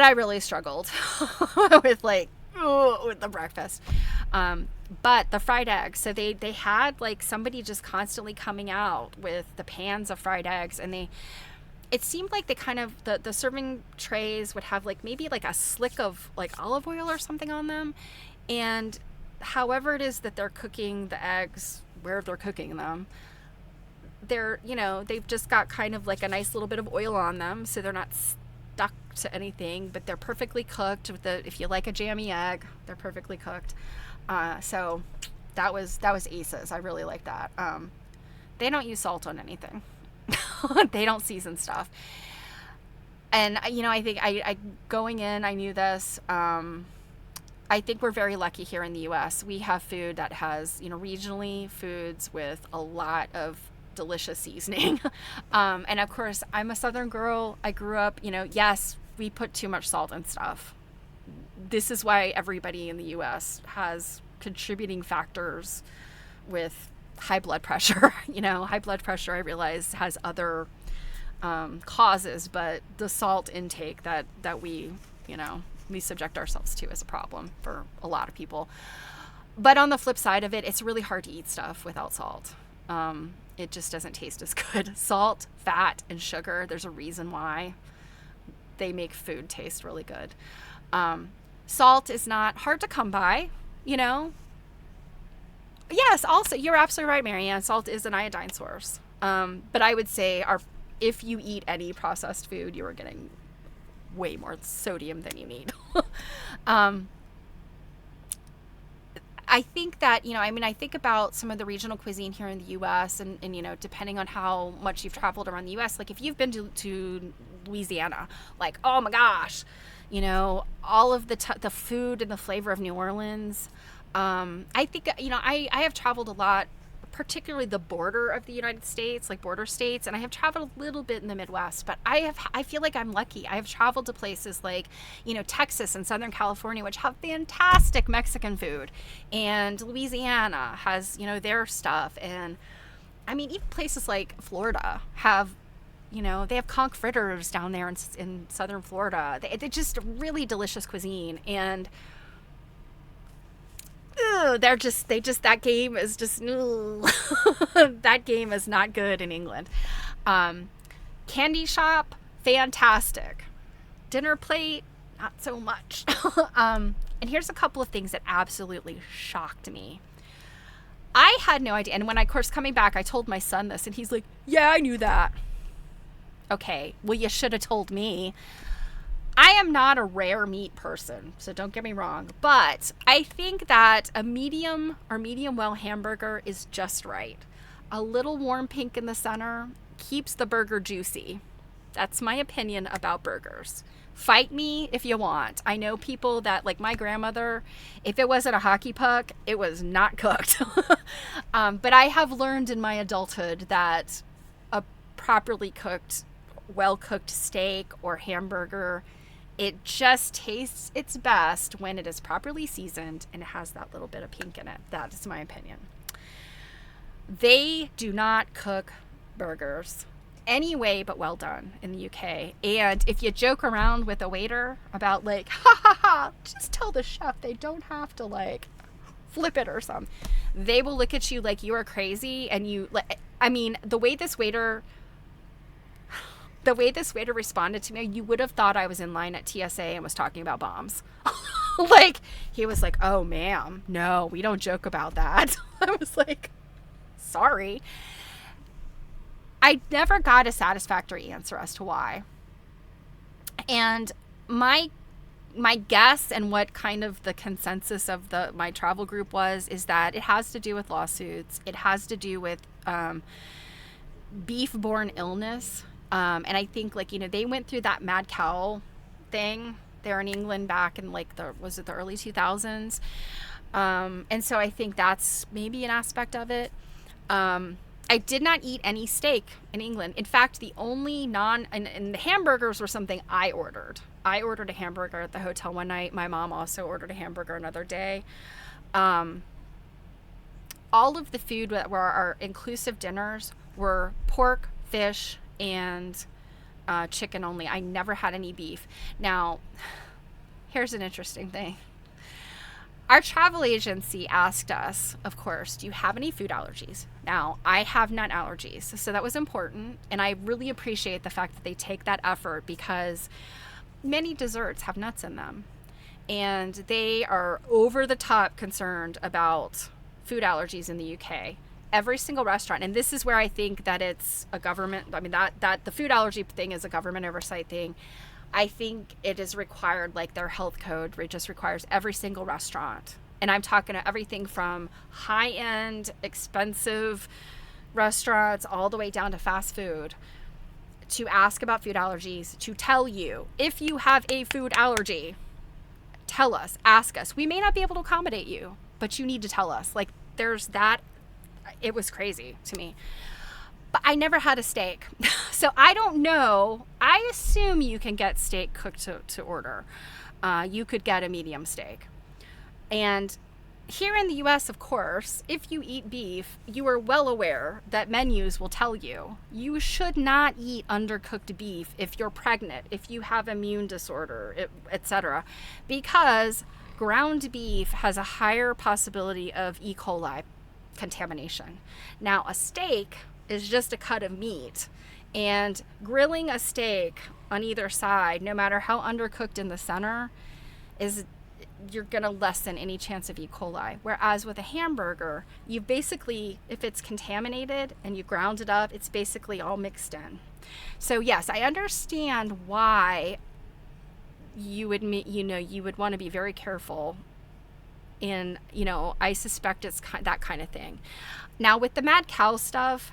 I really struggled with the breakfast. But the fried eggs, so they had like somebody just constantly coming out with the pans of fried eggs, and it seemed like they kind of, the serving trays would have like maybe like a slick of like olive oil or something on them. And however it is that they're cooking the eggs, where they're cooking them, they've just got kind of like a nice little bit of oil on them, so they're not stuck to anything, but they're perfectly cooked if you like a jammy egg, they're perfectly cooked. So that was aces. I really like that. They don't use salt on anything. They don't season stuff. And I think I going in, I knew this. I think we're very lucky here in the U.S. We have food that has, regionally foods with a lot of delicious seasoning. And of course, I'm a Southern girl. I grew up, yes, we put too much salt in stuff. This is why everybody in the U.S. has contributing factors with high blood pressure. High blood pressure, I realize, has other causes, but the salt intake that we subject ourselves to is a problem for a lot of people. But on the flip side of it, it's really hard to eat stuff without salt. It just doesn't taste as good. Salt, fat, and sugar, there's a reason why they make food taste really good. Salt is not hard to come by, Yes, also, you're absolutely right, Marianne. Salt is an iodine source. But I would say if you eat any processed food, you are getting way more sodium than you need. I think that, I think about some of the regional cuisine here in the U.S. and depending on how much you've traveled around the U.S., like if you've been to Louisiana, like, oh my gosh, all of the food and the flavor of New Orleans. I think, I have traveled a lot particularly the border of the United States, like border states, and I have traveled a little bit in the Midwest, but I feel like I'm lucky. I have traveled to places like, Texas and Southern California, which have fantastic Mexican food, and Louisiana has, their stuff, and I mean, even places like Florida have, they have conch fritters down there in southern Florida. They're just really delicious cuisine, and that game is just, that game is not good in England. Candy shop, fantastic. Dinner plate, not so much. And here's a couple of things that absolutely shocked me. I had no idea. And when of course, coming back, I told my son this, and he's like, yeah, I knew that. Okay, well, you should have told me. I am not a rare meat person, so don't get me wrong, but I think that a medium or medium well hamburger is just right. A little warm pink in the center keeps the burger juicy. That's my opinion about burgers. Fight me if you want. I know people that, like my grandmother, if it wasn't a hockey puck, it was not cooked. But I have learned in my adulthood that a properly cooked, well-cooked steak or hamburger, it just tastes its best when it is properly seasoned and it has that little bit of pink in it. That is my opinion. They do not cook burgers any way but well done in the UK. And if you joke around with a waiter about like, ha ha ha, just tell the chef they don't have to like flip it or something, they will look at you like you are crazy. And the way this waiter responded to me, you would have thought I was in line at TSA and was talking about bombs. Like, he was like, oh, ma'am, no, we don't joke about that. I was like, sorry. I never got a satisfactory answer as to why. And my guess and what kind of the consensus of my travel group is that it has to do with lawsuits. It has to do with beef-borne illness. And I think they went through that mad cow thing there in England back in the early 2000s. And so I think that's maybe an aspect of it. I did not eat any steak in England. In fact, the only and the hamburgers were something I ordered. I ordered a hamburger at the hotel one night. My mom also ordered a hamburger another day. All of the food that were our inclusive dinners were pork, fish, and chicken only. I never had any beef. Now, here's an interesting thing. Our travel agency asked us, of course, do you have any food allergies? Now, I have nut allergies, so that was important, and I really appreciate the fact that they take that effort because many desserts have nuts in them, and they are over the top concerned about food allergies in the UK. Every single restaurant, and this is where I think that it's a government, that the food allergy thing is a government oversight thing. I think it is required, like their health code, it just requires every single restaurant. And I'm talking to everything from high-end, expensive restaurants all the way down to fast food to ask about food allergies, to tell you, if you have a food allergy, tell us, ask us. We may not be able to accommodate you, but you need to tell us. Like, there's that. It was crazy to me. But I never had a steak. So I don't know. I assume you can get steak cooked to order. You could get a medium steak. And here in the US, of course, if you eat beef, you are well aware that menus will tell you you should not eat undercooked beef if you're pregnant, if you have immune disorder, etc. Because ground beef has a higher possibility of E. coli contamination. Now, a steak is just a cut of meat, and grilling a steak on either side, no matter how undercooked in the center, you're going to lessen any chance of E. coli. Whereas with a hamburger, you basically, if it's contaminated and you ground it up, it's basically all mixed in. So yes, I understand why you would want to be very careful. And, I suspect it's that kind of thing. Now, with the mad cow stuff,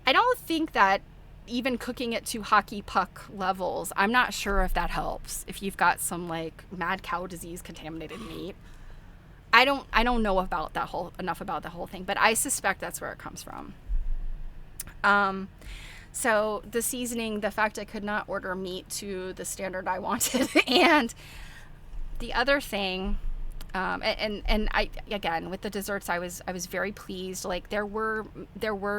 I don't think that even cooking it to hockey puck levels, I'm not sure if that helps. If you've got some, mad cow disease contaminated meat. I don't know about enough about the whole thing, but I suspect that's where it comes from. So the seasoning, the fact I could not order meat to the standard I wanted, and the other thing, and I, again, with the desserts, I was very pleased. Like there were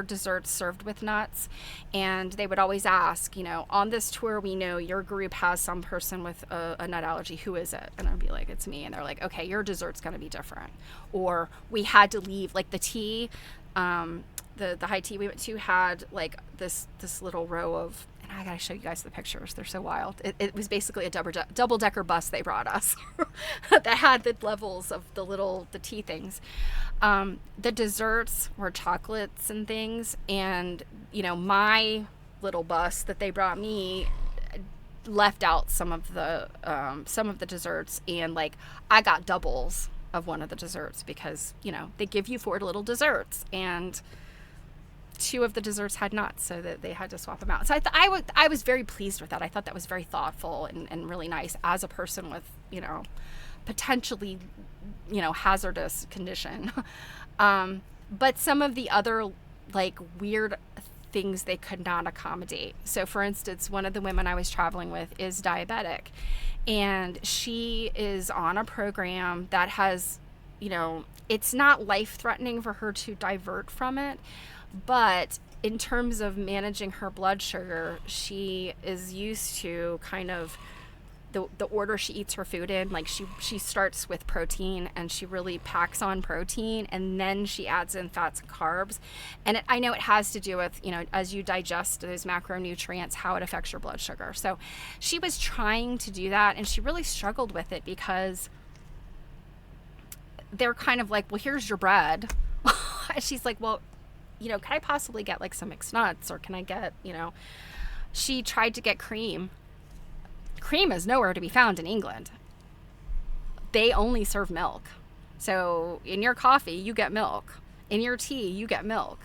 desserts served with nuts, and they would always ask, on this tour, we know your group has some person with a nut allergy. Who is it? And I'd be like, it's me. And they're like, okay, your dessert's going to be different. Or we had to leave, like the tea, the high tea we went to had like this little row of, and I gotta show you guys the pictures, they're so wild. It was basically a double-decker bus they brought us that had the levels of the tea things. The desserts were chocolates and things, and my little bus that they brought me left out some of the desserts, and like I got doubles of one of the desserts because they give you 4 little desserts, and 2 of the desserts had nuts, so that they had to swap them out. So I was very pleased with that. I thought that was very thoughtful and really nice as a person with potentially hazardous condition. But some of the other like weird things they could not accommodate. So for instance, one of the women I was traveling with is diabetic, and she is on a program that has, it's not life-threatening for her to divert from it, but in terms of managing her blood sugar, she is used to kind of the order she eats her food in. Like she starts with protein, and she really packs on protein, and then she adds in fats and carbs. And I know it has to do with, as you digest those macronutrients, how it affects your blood sugar. So she was trying to do that, and she really struggled with it because they're kind of like, well, here's your bread. And she's like, well, can I possibly get like some mixed nuts, or can I get, she tried to get cream. Cream is nowhere to be found in England. They only serve milk. So in your coffee, you get milk. In your tea, you get milk.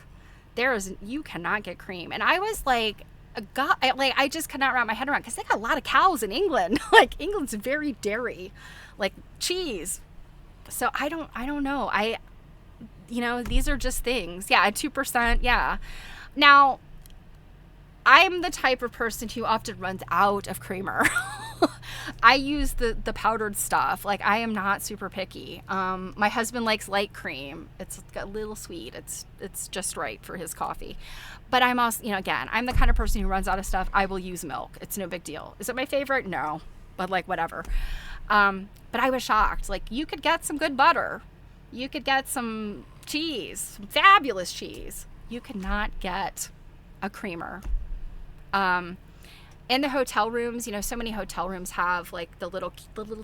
You cannot get cream. And I was like, God, I just could not wrap my head around, because they got a lot of cows in England. Like England's very dairy, like cheese. So I don't know. These are just things. Yeah, 2%. Yeah. Now, I'm the type of person who often runs out of creamer. I use the powdered stuff. Like I am not super picky. My husband likes light cream. It's got a little sweet. It's just right for his coffee. But I'm also, again, I'm the kind of person who runs out of stuff. I will use milk. It's no big deal. Is it my favorite? No, but like whatever. But I was shocked. Like you could get some good butter. You could get some cheese, some fabulous cheese. You could not get a creamer. In the hotel rooms, so many hotel rooms have like the little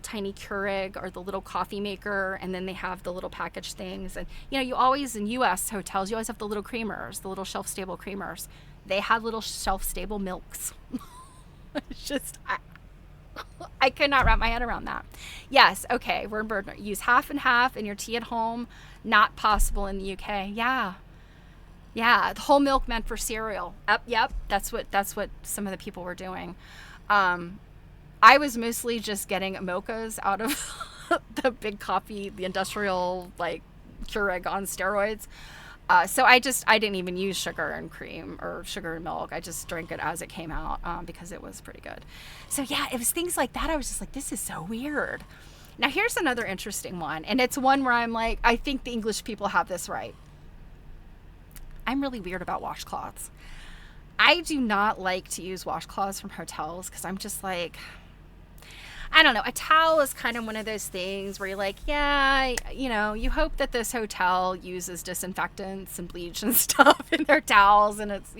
tiny Keurig or the little coffee maker, and then they have the little packaged things. And you always, in U.S. hotels, you always have the little creamers, the little shelf-stable creamers. They have little shelf-stable milks. It's just, I could not wrap my head around that. Yes, okay, we're in Bergner. Use half and half in your tea at home. Not possible in the UK. Yeah, the whole milk meant for cereal. Yep, that's what some of the people were doing. I was mostly just getting mochas out of the big coffee, the industrial like Keurig on steroids. So I didn't even use sugar and cream or sugar and milk. I just drank it as it came out because it was pretty good. So yeah, it was things like that. I was just like, this is so weird. Now here's another interesting one, and it's one where I'm like, I think the English people have this right. I'm really weird about washcloths. I do not like to use washcloths from hotels because I'm just like, I don't know. A towel is kind of one of those things where you're like, yeah, you hope that this hotel uses disinfectants and bleach and stuff in their towels, and it's,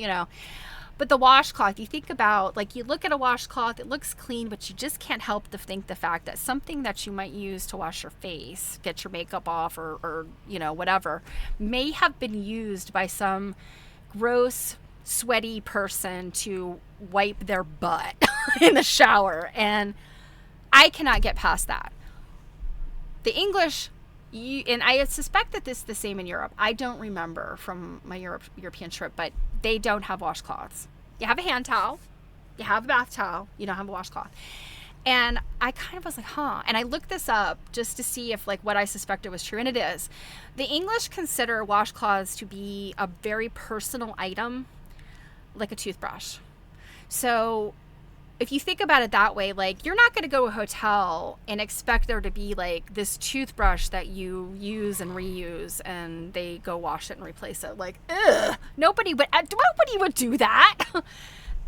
But the washcloth, you think about, like, you look at a washcloth, it looks clean, but you just can't help to think the fact that something that you might use to wash your face, get your makeup off, or whatever, may have been used by some gross, sweaty person to wipe their butt in the shower. And I cannot get past that. The English, and I suspect that this is the same in Europe. I don't remember from my European trip, but they don't have washcloths. You have a hand towel, you have a bath towel, you don't have a washcloth. And I kind of was like, huh. And I looked this up just to see if like what I suspected was true. And it is. The English consider washcloths to be a very personal item, like a toothbrush. So if you think about it that way, like you're not going to go to a hotel and expect there to be like this toothbrush that you use and reuse and they go wash it and replace it. Like, ugh, nobody would do that.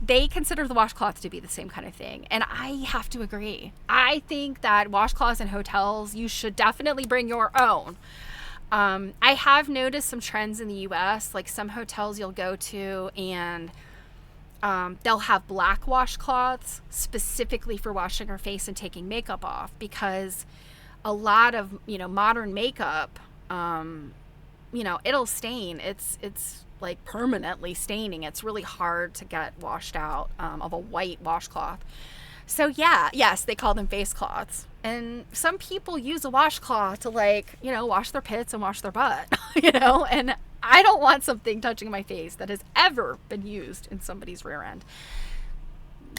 They consider the washcloth to be the same kind of thing. And I have to agree. I think that washcloths in hotels, you should definitely bring your own. I have noticed some trends in the US, like some hotels you'll go to and they'll have black washcloths specifically for washing your face and taking makeup off, because a lot of, modern makeup, it'll stain. It's like permanently staining. It's really hard to get washed out of a white washcloth. So yes, they call them face cloths. And some people use a washcloth to wash their pits and wash their butt, and I don't want something touching my face that has ever been used in somebody's rear end.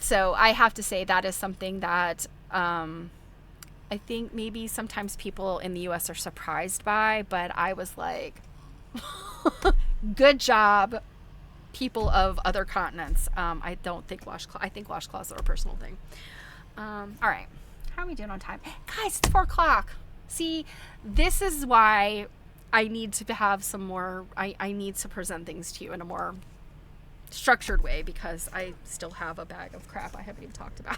So I have to say that is something that I think maybe sometimes people in the US are surprised by, but I was like, good job, people of other continents. I don't think I think washcloths are a personal thing. All right. How are we doing on time? Guys, it's 4 o'clock. See, this is why I need to have some more, I need to present things to you in a more structured way, because I still have a bag of crap I haven't even talked about.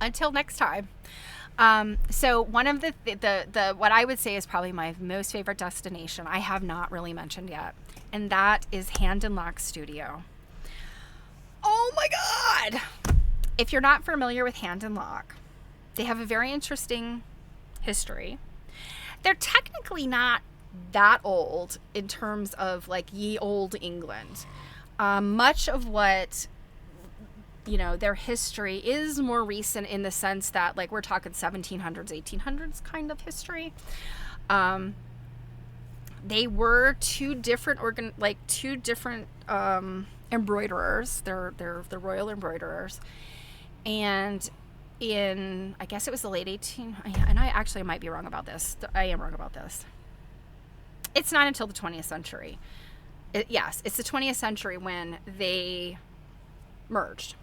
Until next time. So one of the what I would say is probably my most favorite destination I have not really mentioned yet, and that is Hand and Lock Studio. Oh my God! If you're not familiar with Hand and Lock, they have a very interesting history. They're technically not that old in terms of like ye old England. Much of what their history is more recent in the sense that like we're talking 1700s, 1800s kind of history. They were two different embroiderers. They're the royal embroiderers, and in I guess it was the late 1800s, and I might be wrong about this. I am wrong about this. It's not until the 20th century. Yes, it's the 20th century when they merged.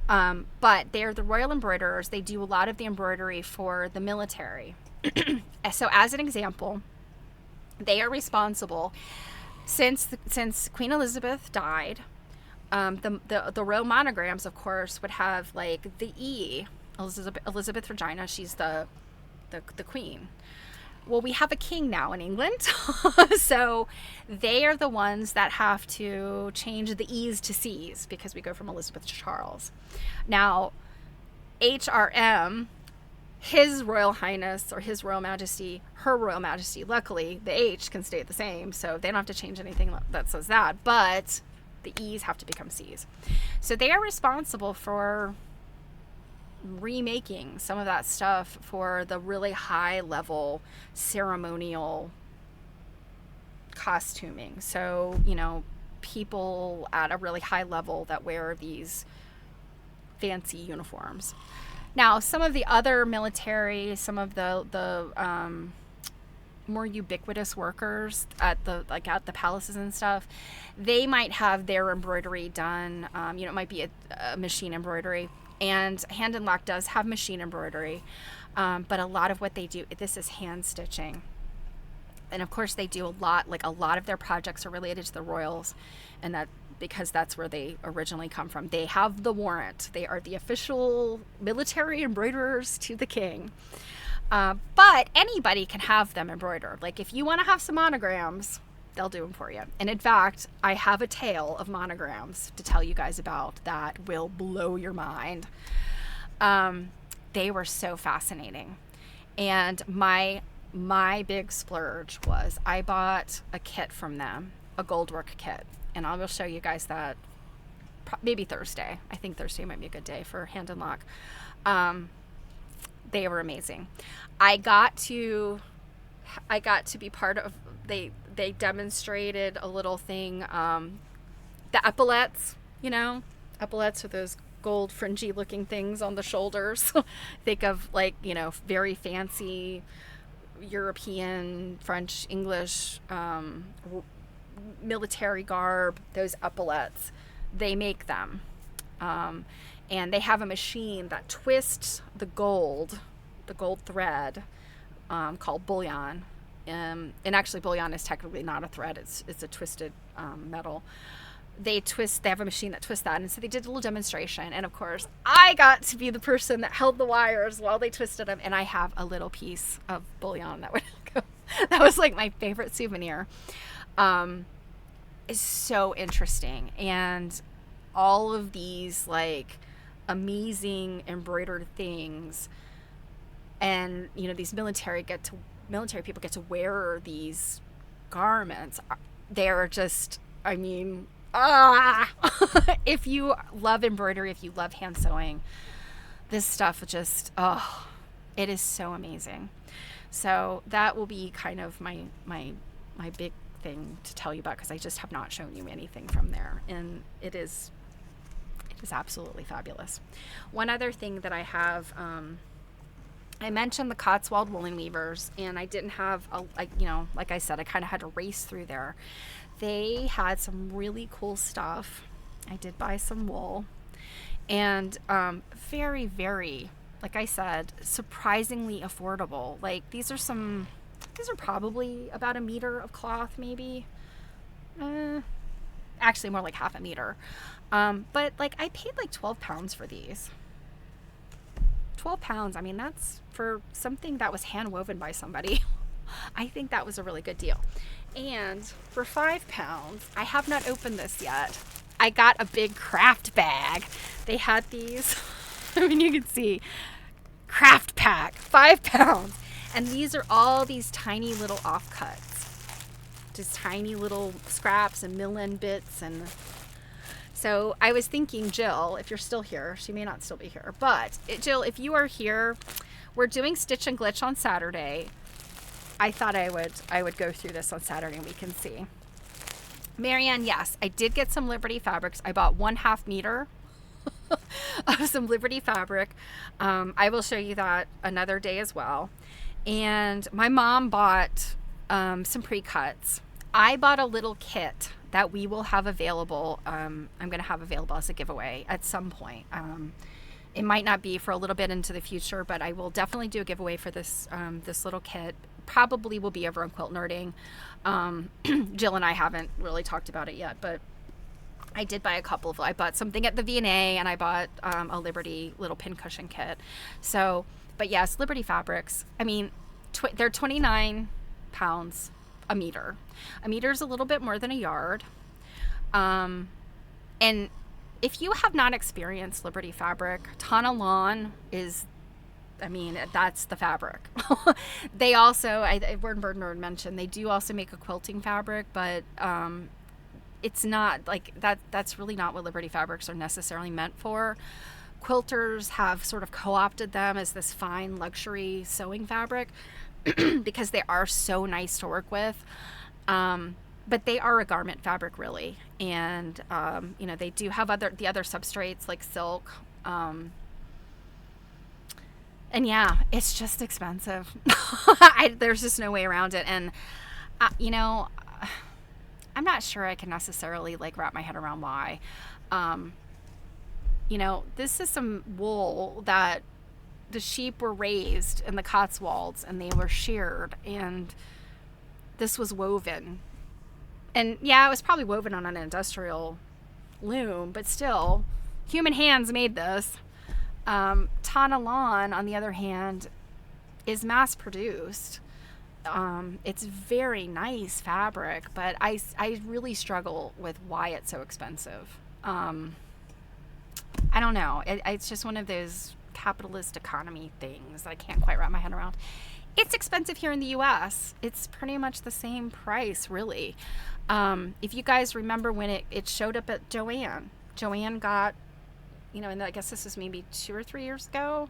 But they're the royal embroiderers. They do a lot of the embroidery for the military. So as an example, they are responsible since Queen Elizabeth died. The royal monograms, of course, would have like the E, Elizabeth Regina. She's the queen. Well, we have a king now in England, so they are the ones that have to change the E's to C's because we go from Elizabeth to Charles. Now, HRM, His Royal Highness or His Royal Majesty, Her Royal Majesty, luckily the H can stay the same, so they don't have to change anything that says that, but the E's have to become C's. So they are responsible for remaking some of that stuff for the really high level ceremonial costuming. So, people at a really high level that wear these fancy uniforms. Now, some of the other military, some of the more ubiquitous workers at the palaces and stuff, they might have their embroidery done. It might be a machine embroidery. And Hand and Lock does have machine embroidery, but a lot of what they do, this is hand stitching. And of course they do a lot of their projects are related to the royals, and that because that's where they originally come from. They have the warrant. They are the official military embroiderers to the king. But anybody can have them embroidered. Like if you want to have some monograms, they'll do them for you. And in fact, I have a tale of monograms to tell you guys about that will blow your mind. They were so fascinating. And my big splurge was I bought a kit from them, a goldwork kit. And I will show you guys that maybe Thursday. I think Thursday might be a good day for Hand and Lock. They were amazing. I got to be part of, they demonstrated a little thing, the epaulets, Epaulettes are those gold fringy looking things on the shoulders. Think of like, very fancy European, French, English, military garb, those epaulettes. They make them. And they have a machine that twists the gold thread, called bullion. And actually, bullion is technically not a thread; it's a twisted metal. They have a machine that twists that, and so they did a little demonstration. And of course, I got to be the person that held the wires while they twisted them, and I have a little piece of bullion that would go. That was like my favorite souvenir. It's so interesting, and all of these like amazing embroidered things, and these military people get to wear these garments. They're just, if you love embroidery, if you love hand sewing, this stuff just, it is so amazing. So that will be kind of my big thing to tell you about, because I just have not shown you anything from there, and it is absolutely fabulous. One other thing that I have, I mentioned the Cotswold Woolen Weavers, and I didn't have like I said, I kind of had to race through there. They had some really cool stuff. I did buy some wool, and very, very, like I said, surprisingly affordable. Like these are probably about a meter of cloth, maybe. Actually more like half a meter. But like I paid like £12 for these. £12. That's for something that was hand woven by somebody. I think that was a really good deal. And for £5, I have not opened this yet. I got a big craft bag. They had these, you can see, craft pack, £5. And these are all these tiny little offcuts. Just tiny little scraps and mill-end bits. And so I was thinking, Jill, if you're still here, she may not still be here, but Jill, if you are here, we're doing Stitch and Glitch on Saturday. I thought I would go through this on Saturday and we can see. Marianne, yes, I did get some Liberty fabrics. I bought 1/2 meter of some Liberty fabric. I will show you that another day as well. And my mom bought some pre-cuts. I bought a little kit that we will have available. I'm going to have available as a giveaway at some point. It might not be for a little bit into the future, but I will definitely do a giveaway for this little kit. Probably will be over on Quilt Nerding. Jill and I haven't really talked about it yet, but I did buy a couple of. I bought something at the V&A, and I bought a Liberty little pincushion kit. So, but yes, Liberty fabrics. They're £29 a meter. A meter is a little bit more than a yard. And if you have not experienced Liberty fabric, Tana Lawn is, that's the fabric. They also, Bird mentioned, they do also make a quilting fabric, but it's not like that. That's really not what Liberty fabrics are necessarily meant for. Quilters have sort of co-opted them as this fine luxury sewing fabric because they are so nice to work with. But they are a garment fabric, really. And, they do have the other substrates like silk. And yeah, it's just expensive. There's just no way around it. And, I'm not sure I can necessarily wrap my head around why. This is some wool that the sheep were raised in the Cotswolds and they were sheared, and this was woven. And yeah, it was probably woven on an industrial loom, but still, human hands made this. Tana Lawn, on the other hand, is mass produced. It's very nice fabric, but I really struggle with why it's so expensive. I don't know. It's just one of those capitalist economy things that I can't quite wrap my head around. It's expensive here in the U.S. It's pretty much the same price, really. If you guys remember when it showed up at Joann got, and I guess this was maybe 2 or 3 years ago,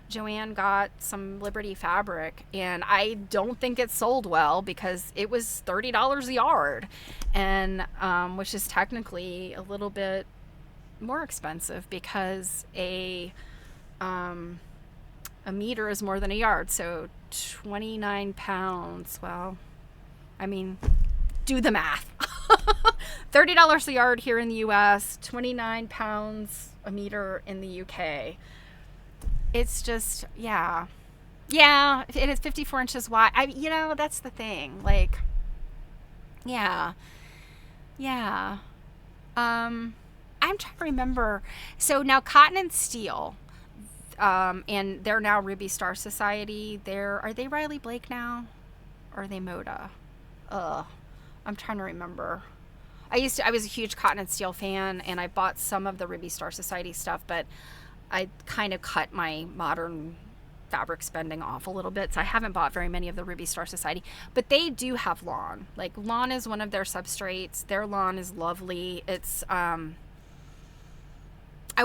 Joann got some Liberty fabric, and I don't think it sold well because it was $30 a yard, and which is technically a little bit more expensive because a meter is more than a yard. So 29 pounds. Well, I mean, do the math. $30 a yard here in the US, 29 pounds a meter in the UK. It's just, yeah. Yeah, it is 54 inches wide. That's the thing. Like, yeah. Yeah. I'm trying to remember. So now Cotton and Steel, and they're now Ruby Star Society. Are they Riley Blake now? Or are they Moda? I'm trying to remember. I was a huge Cotton and Steel fan, and I bought some of the Ruby Star Society stuff, but I kind of cut my modern fabric spending off a little bit, so I haven't bought very many of the Ruby Star Society, but they do have lawn. Like, lawn is one of their substrates. Their lawn is lovely. It's I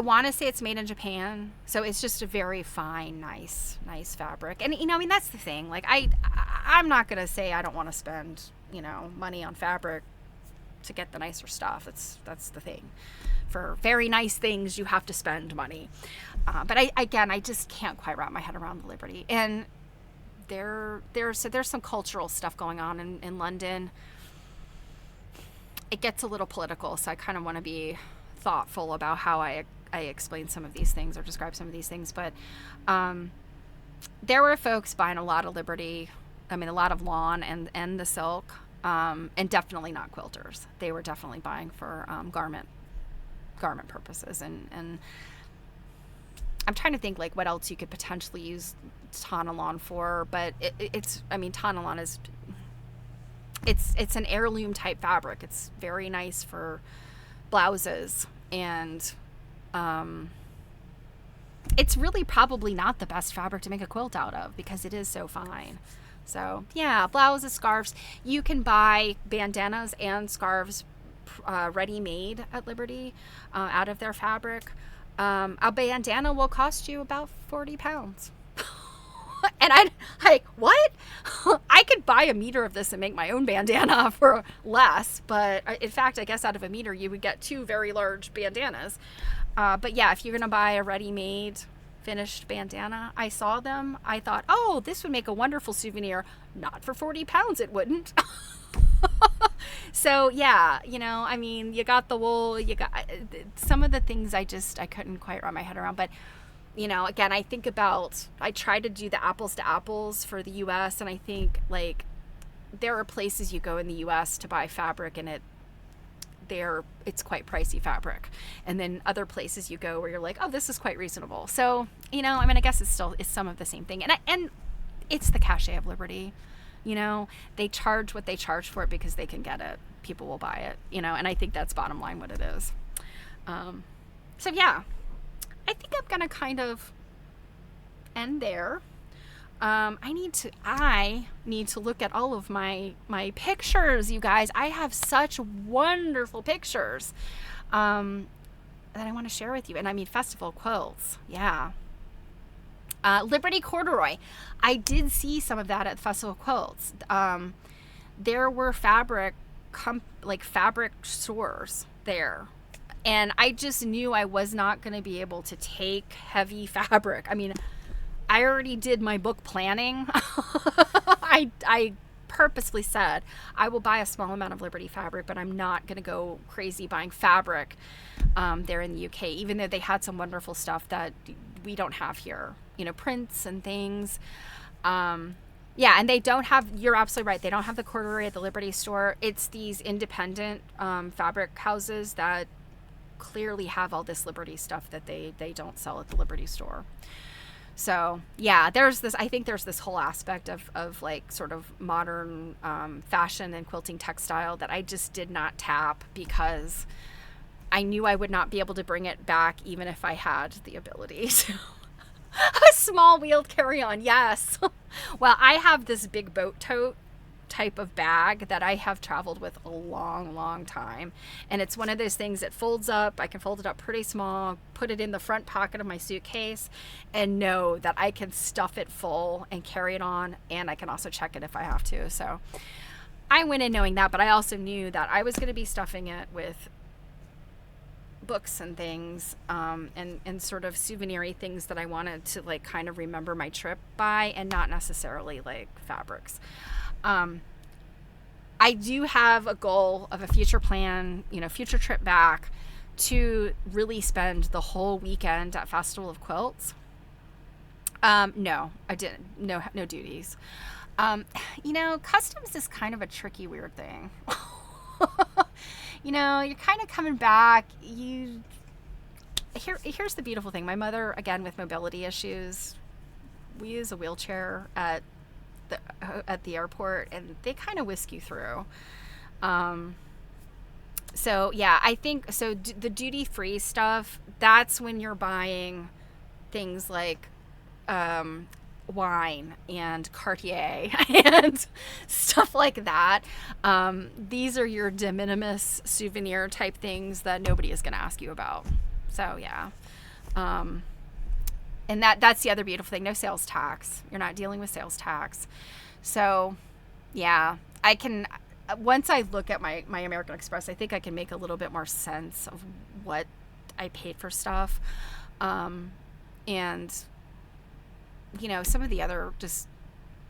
want to say it's made in Japan, so it's just a very fine, nice fabric. And that's the thing. Like, I'm not gonna say I don't want to spend money on fabric to get the nicer stuff. That's the thing. For very nice things, you have to spend money. But I just can't quite wrap my head around the Liberty. And there's some cultural stuff going on in London. It gets a little political, so I kind of want to be thoughtful about how I explain some of these things or describe some of these things. But there were folks buying a lot of Liberty. I mean, a lot of lawn and the silk, and definitely not quilters. They were definitely buying for garment purposes. And I'm trying to think, like, what else you could potentially use Tana lawn for. But Tana lawn is, it's an heirloom type fabric. It's very nice for blouses, and it's really probably not the best fabric to make a quilt out of because it is so fine. So yeah, blouses, scarves. You can buy bandanas and scarves ready-made at Liberty out of their fabric. A bandana will cost you about 40 pounds. And I'm like, what? I could buy a meter of this and make my own bandana for less. But in fact, I guess out of a meter, you would get 2 very large bandanas. But yeah, if you're going to buy a ready-made finished bandana, I saw them. I thought, oh, this would make a wonderful souvenir. Not for 40 pounds, it wouldn't. So yeah, you got the wool, you got some of the things I couldn't quite wrap my head around. But again, I try to do the apples to apples for the US, and I think, like, there are places you go in the US to buy fabric and it's quite pricey fabric, and then other places you go where you're like, oh, this is quite reasonable. So I guess it's some of the same thing, and it's the cachet of Liberty. They charge what they charge for it because they can get it. People will buy it, and I think that's bottom line what it is. So yeah, I think I'm gonna kind of end there. I need to look at all of my pictures, you guys. I have such wonderful pictures that I want to share with you. And festival quilts, yeah. Liberty corduroy. I did see some of that at Festival Quilts. There were fabric stores there. And I just knew I was not going to be able to take heavy fabric. I already did my book planning. I purposely said I will buy a small amount of Liberty fabric, but I'm not going to go crazy buying fabric there in the UK, even though they had some wonderful stuff that we don't have here, prints and things. Yeah, and they don't have, you're absolutely right, they don't have the corduroy at the Liberty store. It's these independent fabric houses that clearly have all this Liberty stuff that they don't sell at the Liberty store. So yeah, I think there's this whole aspect of like sort of modern fashion and quilting textile that I just did not tap because I knew I would not be able to bring it back even if I had the ability to. A small wheeled carry-on, yes. Well, I have this big boat tote type of bag that I have traveled with a long time, and it's one of those things that folds up. I can fold it up pretty small, put it in the front pocket of my suitcase, and know that I can stuff it full and carry it on, and I can also check it if I have to. So I went in knowing that, but I also knew that I was going to be stuffing it with books and things, and sort of souvenir-y things that I wanted to like kind of remember my trip by, and not necessarily like fabrics. I do have a goal of a future plan, future trip back, to really spend the whole weekend at Festival of Quilts. No, I didn't. No duties. Customs is kind of a tricky, weird thing. You're kind of coming back. Here's the beautiful thing. My mother, again, with mobility issues, we use a wheelchair at the airport, and they kind of whisk you through. So yeah, I think so. The duty free stuff, that's when you're buying things like wine and Cartier and stuff like that. These are your de minimis souvenir type things that nobody is going to ask you about. So yeah. And that's the other beautiful thing. No sales tax. You're not dealing with sales tax. So yeah, I can, once I look at my American Express, I think I can make a little bit more sense of what I paid for stuff. And some of the other just,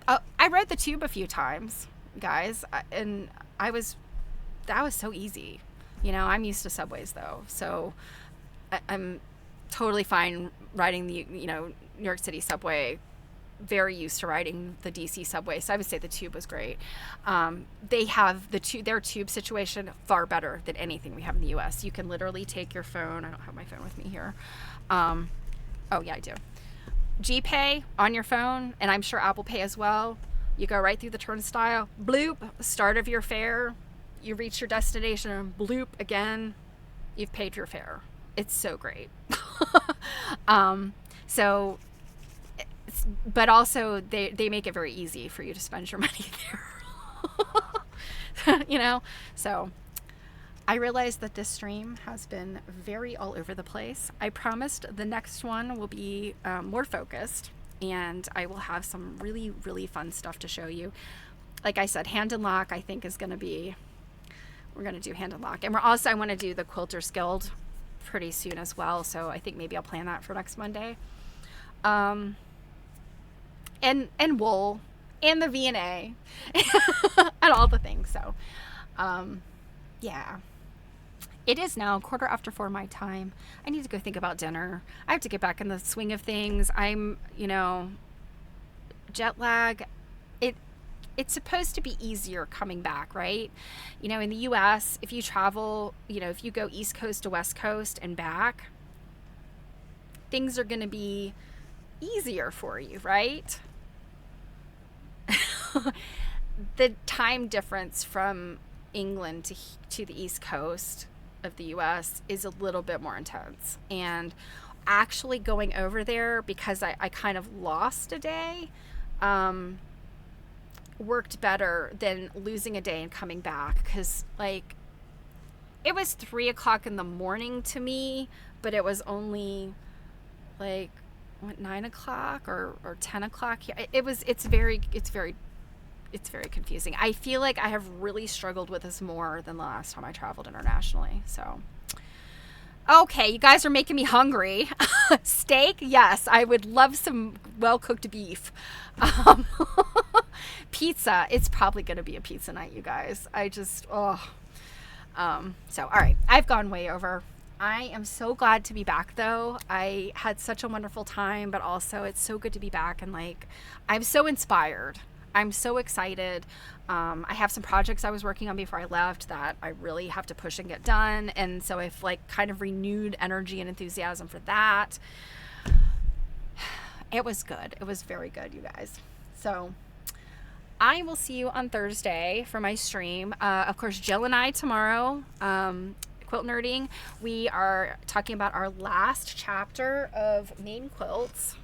I read the tube a few times, guys, and that was so easy. I'm used to subways though, so I'm totally fine riding the New York City subway. Very used to riding the DC subway, so I would say the tube was great. They have their tube situation far better than anything we have in the U.S. You can literally take your phone. I don't have my phone with me here. Oh yeah, I do. GPay on your phone, and I'm sure Apple Pay as well. You go right through the turnstile, bloop, start of your fare. You reach your destination, bloop again. You've paid your fare. It's so great. But also they make it very easy for you to spend your money there. So I realize that this stream has been very all over the place. I promised the next one will be more focused, and I will have some really, really fun stuff to show you. Like I said, hand and lock, I think is going to be, we're going to do hand and lock. And I want to do the Quilters Guild pretty soon as well. So I think maybe I'll plan that for next Monday. And wool and the V&A and all the things. So, yeah, it is now 4:15 my time. I need to go think about dinner. I have to get back in the swing of things. I'm, jet lag. It's supposed to be easier coming back, right? In the US, if you travel, if you go East Coast to West Coast and back, things are going to be easier for you, right? The time difference from England to the East Coast of the US is a little bit more intense. And actually going over there, because I kind of lost a day, worked better than losing a day and coming back, because it was 3:00 in the morning to me, but it was only 9 o'clock or 10 o'clock. It's very confusing. I feel like I have really struggled with this more than the last time I traveled internationally. So, okay, you guys are making me hungry. Steak? Yes, I would love some well-cooked beef. Pizza. It's probably going to be a pizza night, you guys. So, all right, I've gone way over. I am so glad to be back, though. I had such a wonderful time, but also it's so good to be back, and I'm so inspired. I'm so excited. I have some projects I was working on before I left that I really have to push and get done, and so I've kind of renewed energy and enthusiasm for that. It was good. It was very good, you guys. So I will see you on Thursday for my stream. Of course, Jill and I tomorrow, Quilt Nerding, we are talking about our last chapter of Maine Quilts.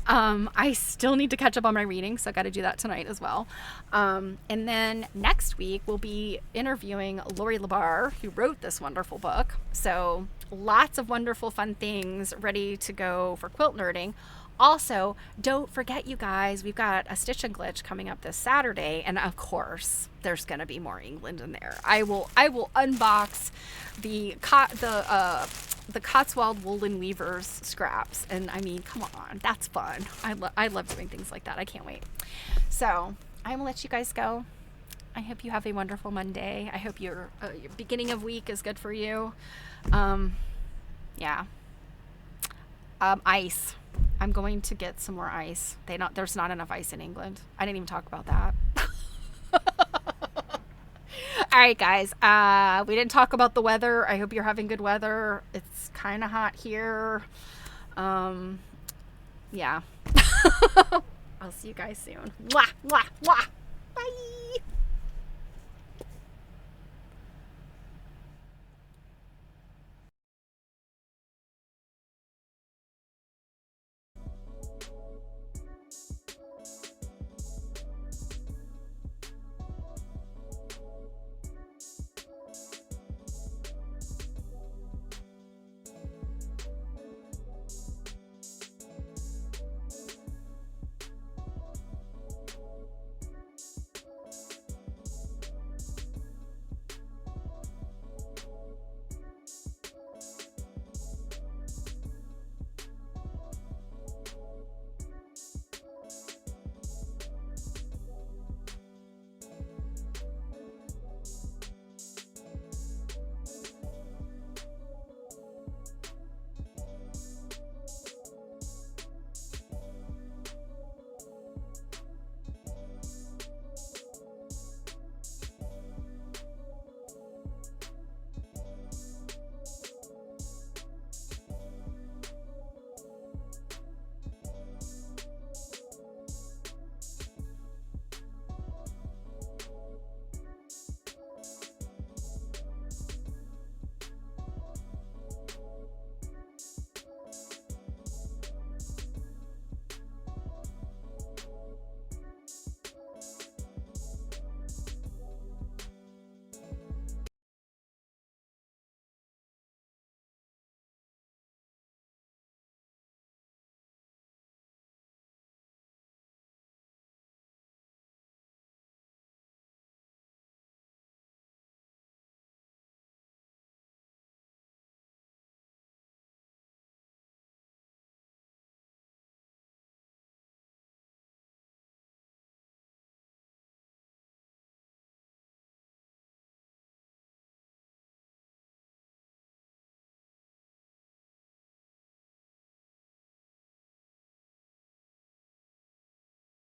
I still need to catch up on my reading, so I got to do that tonight as well. And then next week we'll be interviewing Lori Labar, who wrote this wonderful book. So lots of wonderful fun things ready to go for Quilt Nerding. Also, don't forget, you guys, we've got a Stitch and Glitch coming up this Saturday, and of course, there's gonna be more England in there. I will unbox the Cotswold Woolen Weavers scraps, and I mean, come on, that's fun. I love doing things like that. I can't wait. So I'm gonna let you guys go. I hope you have a wonderful Monday. I hope your beginning of week is good for you. Yeah. Ice. I'm going to get some more ice. There's not enough ice in England. I didn't even talk about that. All right, guys. We didn't talk about the weather. I hope you're having good weather. It's kind of hot here. Yeah. I'll see you guys soon. Mwah, mwah, mwah. Bye.